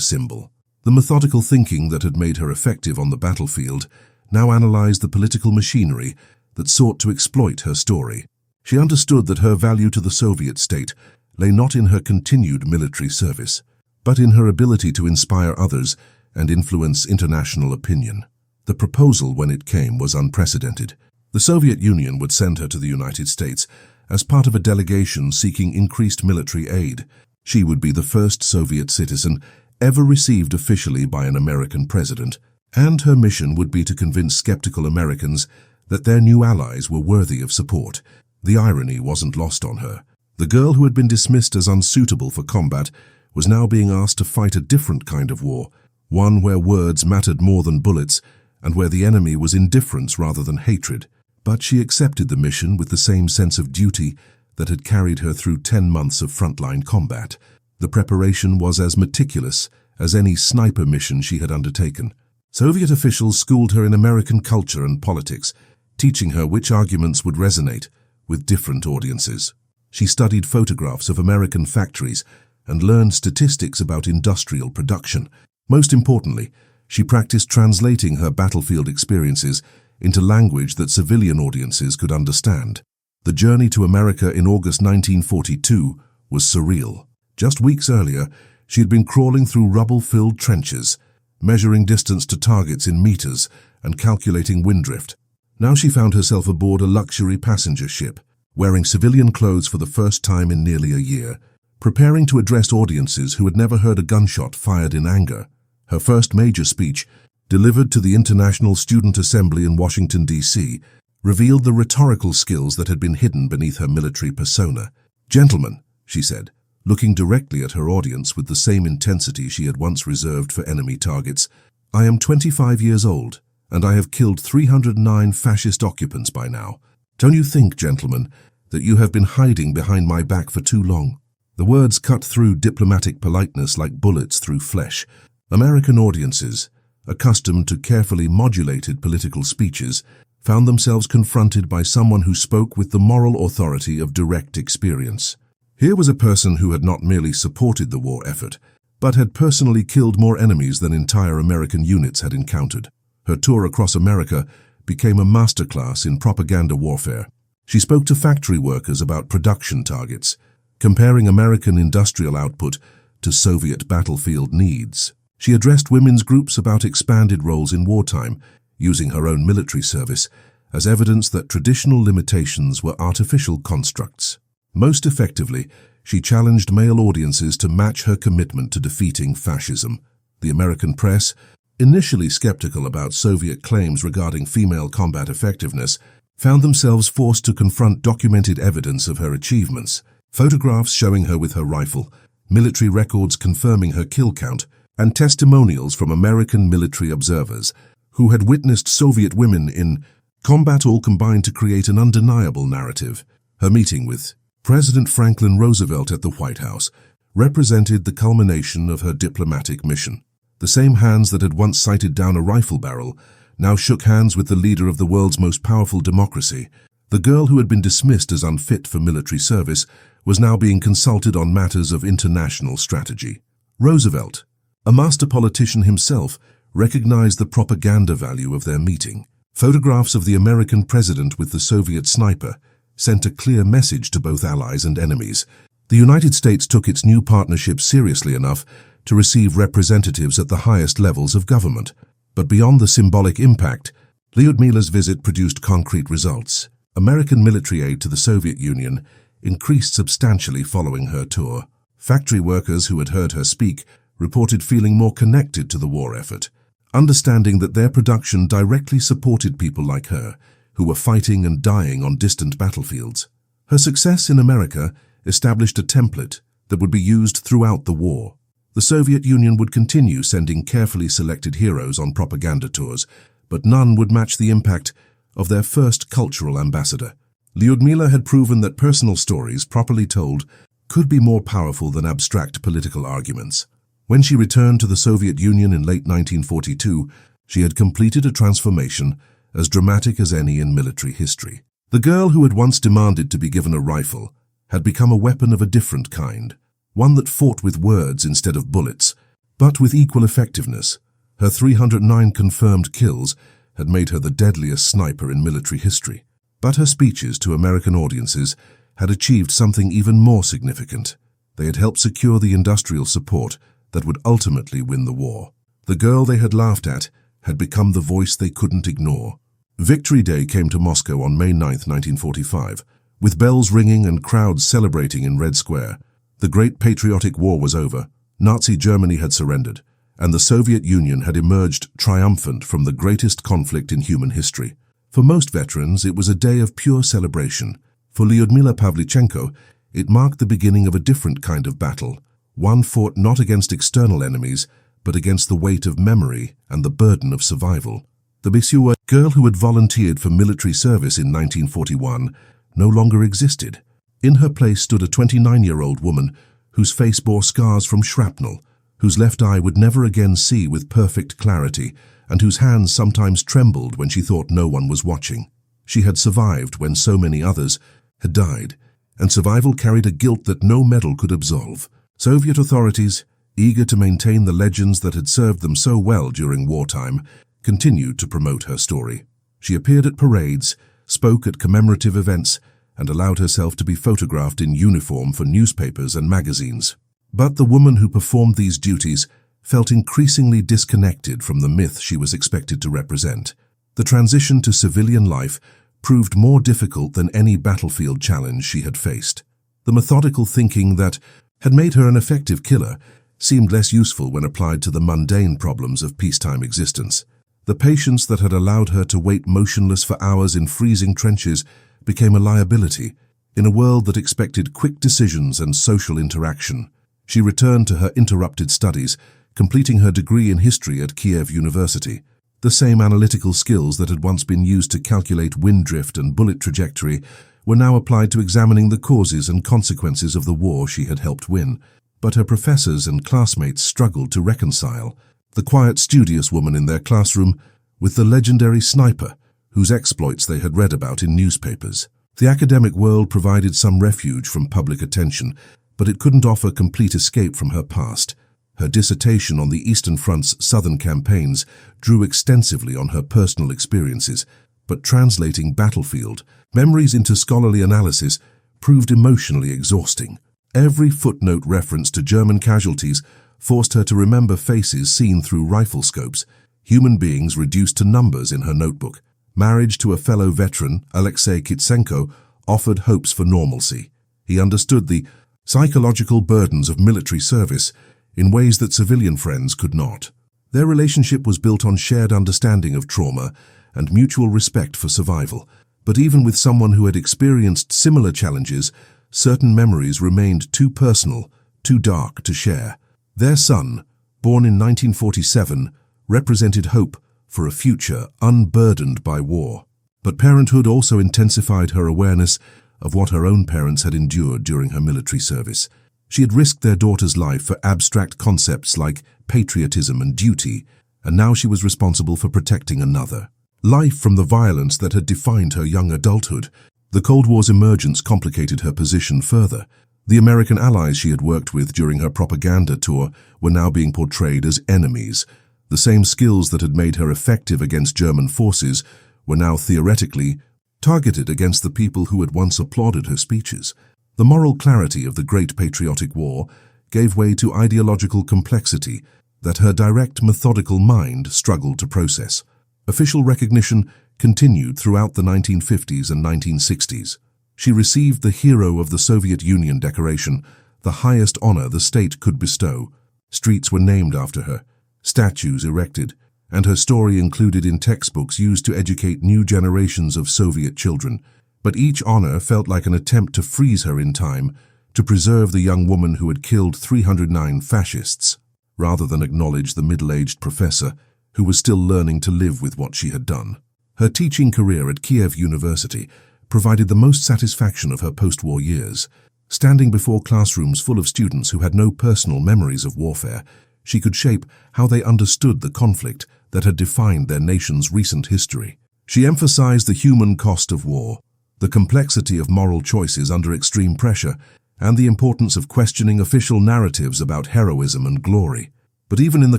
Speaker 1: symbol. The methodical thinking that had made her effective on the battlefield now analyzed the political machinery that sought to exploit her story. She understood that her value to the Soviet state lay not in her continued military service, but in her ability to inspire others and influence international opinion. The proposal, when it came, was unprecedented. The Soviet Union would send her to the United States as part of a delegation seeking increased military aid. She would be the first Soviet citizen ever received officially by an American president, and her mission would be to convince skeptical Americans that their new allies were worthy of support. The irony wasn't lost on her. The girl who had been dismissed as unsuitable for combat was now being asked to fight a different kind of war, one where words mattered more than bullets and where the enemy was indifference rather than hatred. But she accepted the mission with the same sense of duty that had carried her through 10 months of frontline combat. The preparation was as meticulous as any sniper mission she had undertaken. Soviet officials schooled her in American culture and politics, teaching her which arguments would resonate with different audiences. She studied photographs of American factories and learned statistics about industrial production. Most importantly, she practiced translating her battlefield experiences into language that civilian audiences could understand. The journey to America in August 1942 was surreal. Just weeks earlier, she had been crawling through rubble-filled trenches, measuring distance to targets in meters and calculating wind drift. Now she found herself aboard a luxury passenger ship, wearing civilian clothes for the first time in nearly a year, preparing to address audiences who had never heard a gunshot fired in anger. Her first major speech, delivered to the International Student Assembly in Washington, D.C., revealed the rhetorical skills that had been hidden beneath her military persona. "Gentlemen," she said, looking directly at her audience with the same intensity she had once reserved for enemy targets, "I am 25 years old, and I have killed 309 fascist occupants by now. Don't you think, gentlemen, that you have been hiding behind my back for too long?" The words cut through diplomatic politeness like bullets through flesh. American audiences, accustomed to carefully modulated political speeches, found themselves confronted by someone who spoke with the moral authority of direct experience. Here was a person who had not merely supported the war effort, but had personally killed more enemies than entire American units had encountered. Her tour across America became a masterclass in propaganda warfare. She spoke to factory workers about production targets, comparing American industrial output to Soviet battlefield needs. She addressed women's groups about expanded roles in wartime, using her own military service as evidence that traditional limitations were artificial constructs. Most effectively, she challenged male audiences to match her commitment to defeating fascism. The American press, initially skeptical about Soviet claims regarding female combat effectiveness, found themselves forced to confront documented evidence of her achievements. Photographs showing her with her rifle, military records confirming her kill count, and testimonials from American military observers who had witnessed Soviet women in combat all combined to create an undeniable narrative. Her meeting with President Franklin Roosevelt at the White House represented the culmination of her diplomatic mission. The same hands that had once sighted down a rifle barrel now shook hands with the leader of the world's most powerful democracy. The girl who had been dismissed as unfit for military service was now being consulted on matters of international strategy. Roosevelt, a master politician himself, recognized the propaganda value of their meeting. Photographs of the American president with the Soviet sniper sent a clear message to both allies and enemies. The United States took its new partnership seriously enough to receive representatives at the highest levels of government. But beyond the symbolic impact, Lyudmila's visit produced concrete results. American military aid to the Soviet Union increased substantially following her tour. Factory workers who had heard her speak reported feeling more connected to the war effort, understanding that their production directly supported people like her, who were fighting and dying on distant battlefields. Her success in America established a template that would be used throughout the war. The Soviet Union would continue sending carefully selected heroes on propaganda tours, but none would match the impact of their first cultural ambassador. Lyudmila had proven that personal stories, properly told, could be more powerful than abstract political arguments. When she returned to the Soviet Union in late 1942, she had completed a transformation as dramatic as any in military history. The girl who had once demanded to be given a rifle had become a weapon of a different kind, one that fought with words instead of bullets, but with equal effectiveness. Her 309 confirmed kills had made her the deadliest sniper in military history. But her speeches to American audiences had achieved something even more significant. They had helped secure the industrial support that would ultimately win the war. The girl they had laughed at had become the voice they couldn't ignore. Victory Day came to Moscow on May 9, 1945. With bells ringing and crowds celebrating in Red Square, the Great Patriotic War was over, Nazi Germany had surrendered, and the Soviet Union had emerged triumphant from the greatest conflict in human history. For most veterans, it was a day of pure celebration. For Lyudmila Pavlichenko, it marked the beginning of a different kind of battle, one fought not against external enemies, but against the weight of memory and the burden of survival. The WWII girl who had volunteered for military service in 1941 no longer existed. In her place stood a 29-year-old woman whose face bore scars from shrapnel, whose left eye would never again see with perfect clarity, and whose hands sometimes trembled when she thought no one was watching. She had survived when so many others had died, and survival carried a guilt that no medal could absolve. Soviet authorities, eager to maintain the legends that had served them so well during wartime, continued to promote her story. She appeared at parades, spoke at commemorative events, and allowed herself to be photographed in uniform for newspapers and magazines. But the woman who performed these duties felt increasingly disconnected from the myth she was expected to represent. The transition to civilian life proved more difficult than any battlefield challenge she had faced. The methodical thinking that had made her an effective killer seemed less useful when applied to the mundane problems of peacetime existence. The patience that had allowed her to wait motionless for hours in freezing trenches became a liability in a world that expected quick decisions and social interaction. She returned to her interrupted studies, completing her degree in history at Kiev University. The same analytical skills that had once been used to calculate wind drift and bullet trajectory were now applied to examining the causes and consequences of the war she had helped win. But her professors and classmates struggled to reconcile the quiet, studious woman in their classroom with the legendary sniper whose exploits they had read about in newspapers. The academic world provided some refuge from public attention, but it couldn't offer complete escape from her past. Her dissertation on the Eastern Front's southern campaigns drew extensively on her personal experiences, but translating battlefield memories into scholarly analysis proved emotionally exhausting. Every footnote reference to German casualties forced her to remember faces seen through rifle scopes, human beings reduced to numbers in her notebook. Marriage to a fellow veteran, Alexei Kitsenko, offered hopes for normalcy. He understood the psychological burdens of military service in ways that civilian friends could not. Their relationship was built on shared understanding of trauma and mutual respect for survival. But even with someone who had experienced similar challenges, certain memories remained too personal, too dark to share. Their son, born in 1947, represented hope for a future unburdened by war. But parenthood also intensified her awareness of what her own parents had endured during her military service. She had risked their daughter's life for abstract concepts like patriotism and duty, and now she was responsible for protecting another. Life from the violence that had defined her young adulthood. The Cold War's emergence complicated her position further. The American allies she had worked with during her propaganda tour were now being portrayed as enemies. The same skills that had made her effective against German forces were now theoretically targeted against the people who had once applauded her speeches. The moral clarity of the Great Patriotic War gave way to ideological complexity that her direct, methodical mind struggled to process. Official recognition continued throughout the 1950s and 1960s. She received the Hero of the Soviet Union decoration, the highest honor the state could bestow. Streets were named after her, statues erected, and her story included in textbooks used to educate new generations of Soviet children. But each honor felt like an attempt to freeze her in time, to preserve the young woman who had killed 309 fascists, rather than acknowledge the middle-aged professor who was still learning to live with what she had done. Her teaching career at Kiev University provided the most satisfaction of her post-war years. Standing before classrooms full of students who had no personal memories of warfare, she could shape how they understood the conflict that had defined their nation's recent history. She emphasized the human cost of war, the complexity of moral choices under extreme pressure, and the importance of questioning official narratives about heroism and glory. But even in the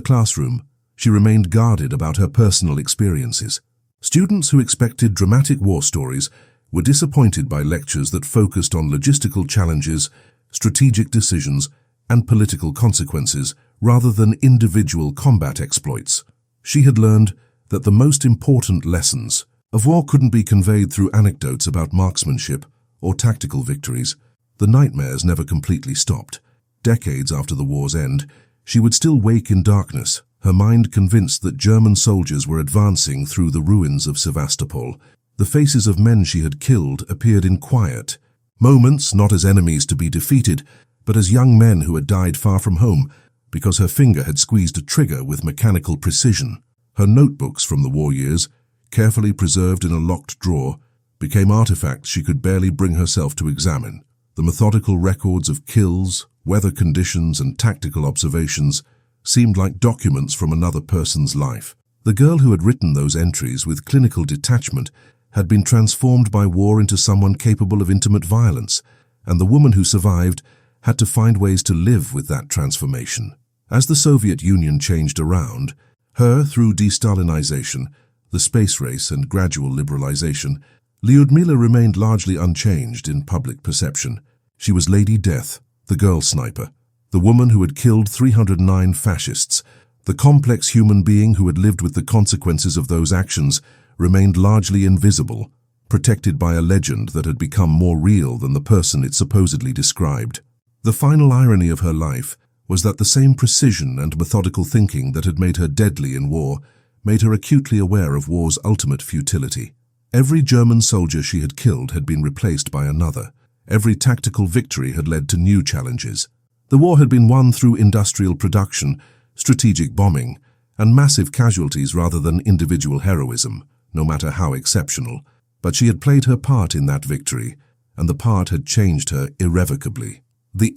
Speaker 1: classroom, she remained guarded about her personal experiences. Students who expected dramatic war stories were disappointed by lectures that focused on logistical challenges, strategic decisions, and political consequences rather than individual combat exploits. She had learned that the most important lessons of war couldn't be conveyed through anecdotes about marksmanship or tactical victories. The nightmares never completely stopped. Decades after the war's end, she would still wake in darkness, her mind convinced that German soldiers were advancing through the ruins of Sevastopol. The faces of men she had killed appeared in quiet moments, not as enemies to be defeated, but as young men who had died far from home because her finger had squeezed a trigger with mechanical precision. Her notebooks from the war years, carefully preserved in a locked drawer, became artifacts she could barely bring herself to examine. The methodical records of kills, weather conditions, and tactical observations seemed like documents from another person's life. The girl who had written those entries with clinical detachment had been transformed by war into someone capable of intimate violence, and the woman who survived had to find ways to live with that transformation. As the Soviet Union changed around her through de-Stalinization, the space race, and gradual liberalization, Lyudmila remained largely unchanged in public perception. She was Lady Death, the girl sniper, the woman who had killed 309 fascists. The complex human being who had lived with the consequences of those actions remained largely invisible, protected by a legend that had become more real than the person it supposedly described. The final irony of her life was that the same precision and methodical thinking that had made her deadly in war made her acutely aware of war's ultimate futility. Every German soldier she had killed had been replaced by another. Every tactical victory had led to new challenges. The war had been won through industrial production, strategic bombing, and massive casualties rather than individual heroism, no matter how exceptional. But she had played her part in that victory, and the part had changed her irrevocably. The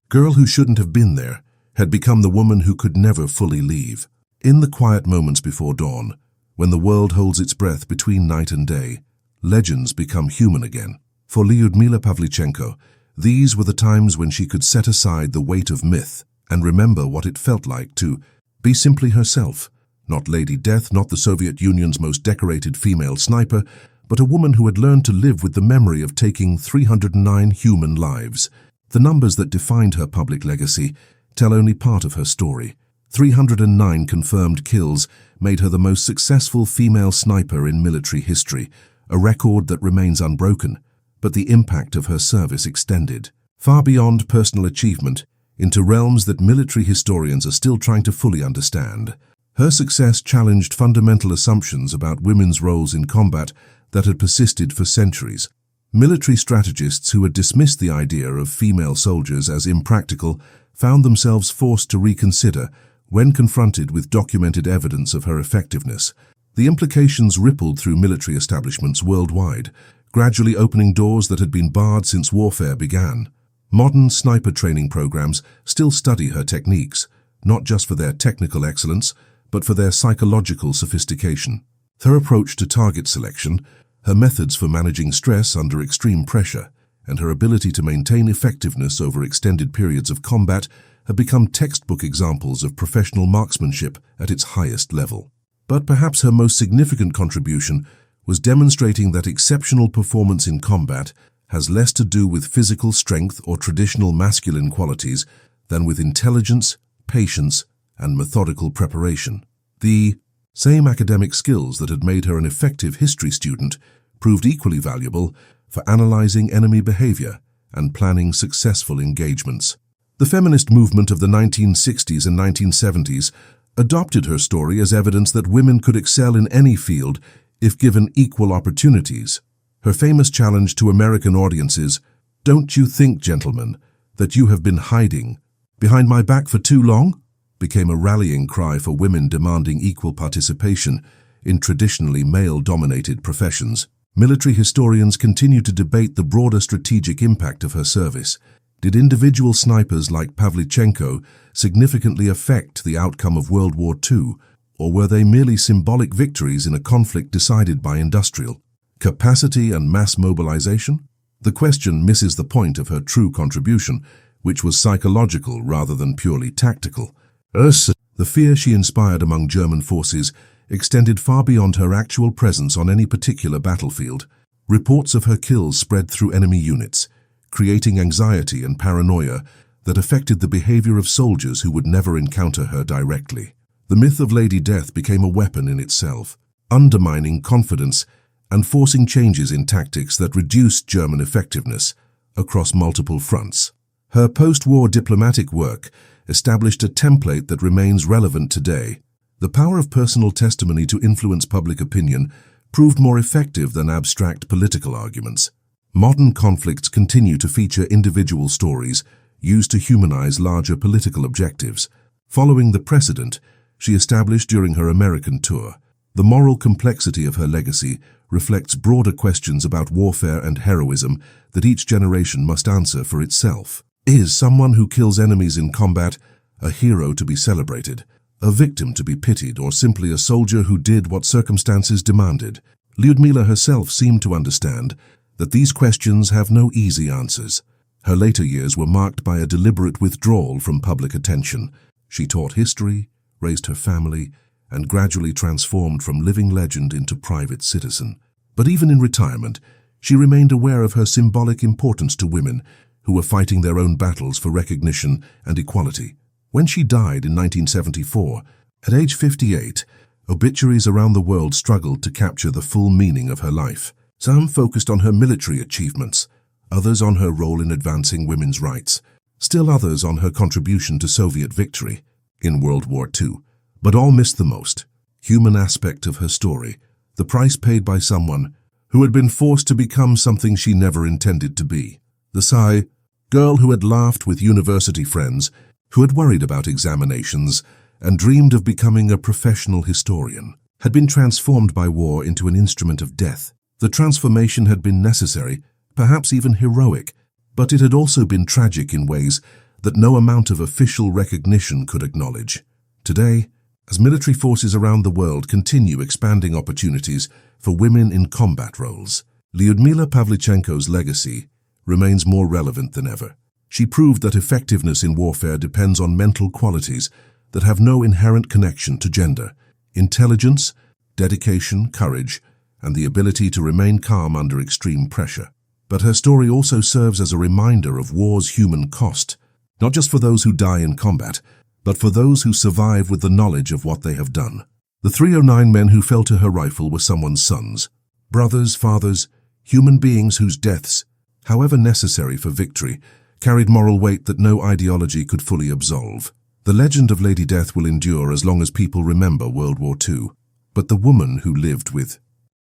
Speaker 1: girl who shouldn't have been there, had become the woman who could never fully leave. In the quiet moments before dawn, when the world holds its breath between night and day, legends become human again. For Lyudmila Pavlichenko, these were the times when she could set aside the weight of myth and remember what it felt like to be simply herself. Not Lady Death, not the Soviet Union's most decorated female sniper, but a woman who had learned to live with the memory of taking 309 human lives. The numbers that defined her public legacy tell only part of her story. 309 confirmed kills made her the most successful female sniper in military history, a record that remains unbroken, but the impact of her service extended far beyond personal achievement into realms that military historians are still trying to fully understand. Her success challenged fundamental assumptions about women's roles in combat that had persisted for centuries. Military strategists who had dismissed the idea of female soldiers as impractical found themselves forced to reconsider when confronted with documented evidence of her effectiveness. The implications rippled through military establishments worldwide, gradually opening doors that had been barred since warfare began. Modern sniper training programs still study her techniques, not just for their technical excellence, but for their psychological sophistication. Her approach to target selection, her methods for managing stress under extreme pressure, and her ability to maintain effectiveness over extended periods of combat have become textbook examples of professional marksmanship at its highest level. But perhaps her most significant contribution was demonstrating that exceptional performance in combat has less to do with physical strength or traditional masculine qualities than with intelligence, patience, and methodical preparation. The same academic skills that had made her an effective history student proved equally valuable for analyzing enemy behavior and planning successful engagements. The feminist movement of the 1960s and 1970s adopted her story as evidence that women could excel in any field if given equal opportunities. Her famous challenge to American audiences, "Don't you think, gentlemen, that you have been hiding behind my back for too long?" became a rallying cry for women demanding equal participation in traditionally male-dominated professions. Military historians continue to debate the broader strategic impact of her service. Did individual snipers like Pavlichenko significantly affect the outcome of World War II, or were they merely symbolic victories in a conflict decided by industrial capacity and mass mobilization? The question misses the point of her true contribution, which was psychological rather than purely tactical. The fear she inspired among German forces extended far beyond her actual presence on any particular battlefield. Reports of her kills spread through enemy units, creating anxiety and paranoia that affected the behavior of soldiers who would never encounter her directly. The myth of Lady Death became a weapon in itself, undermining confidence and forcing changes in tactics that reduced German effectiveness across multiple fronts. Her post-war diplomatic work established a template that remains relevant today. The power of personal testimony to influence public opinion proved more effective than abstract political arguments. Modern conflicts continue to feature individual stories used to humanize larger political objectives. Following the precedent she established during her American tour, the moral complexity of her legacy reflects broader questions about warfare and heroism that each generation must answer for itself. Is someone who kills enemies in combat a hero to be celebrated, a victim to be pitied, or simply a soldier who did what circumstances demanded? Lyudmila herself seemed to understand that these questions have no easy answers. Her later years were marked by a deliberate withdrawal from public attention. She taught history, raised her family, and gradually transformed from living legend into private citizen. But even in retirement, she remained aware of her symbolic importance to women who were fighting their own battles for recognition and equality. When she died in 1974, at age 58, obituaries around the world struggled to capture the full meaning of her life. Some focused on her military achievements, others on her role in advancing women's rights, still others on her contribution to Soviet victory in World War II. But all missed the most human aspect of her story, the price paid by someone who had been forced to become something she never intended to be. The Psy, girl who had laughed with university friends, who had worried about examinations and dreamed of becoming a professional historian, had been transformed by war into an instrument of death. The transformation had been necessary, perhaps even heroic, but it had also been tragic in ways that no amount of official recognition could acknowledge. Today, as military forces around the world continue expanding opportunities for women in combat roles, Lyudmila Pavlichenko's legacy remains more relevant than ever. She proved that effectiveness in warfare depends on mental qualities that have no inherent connection to gender: intelligence, dedication, courage, and the ability to remain calm under extreme pressure. But her story also serves as a reminder of war's human cost, not just for those who die in combat, but for those who survive with the knowledge of what they have done. The 309 men who fell to her rifle were someone's sons, brothers, fathers, human beings whose deaths, however necessary for victory, carried moral weight that no ideology could fully absolve. The legend of Lady Death will endure as long as people remember World War II. But the woman who lived with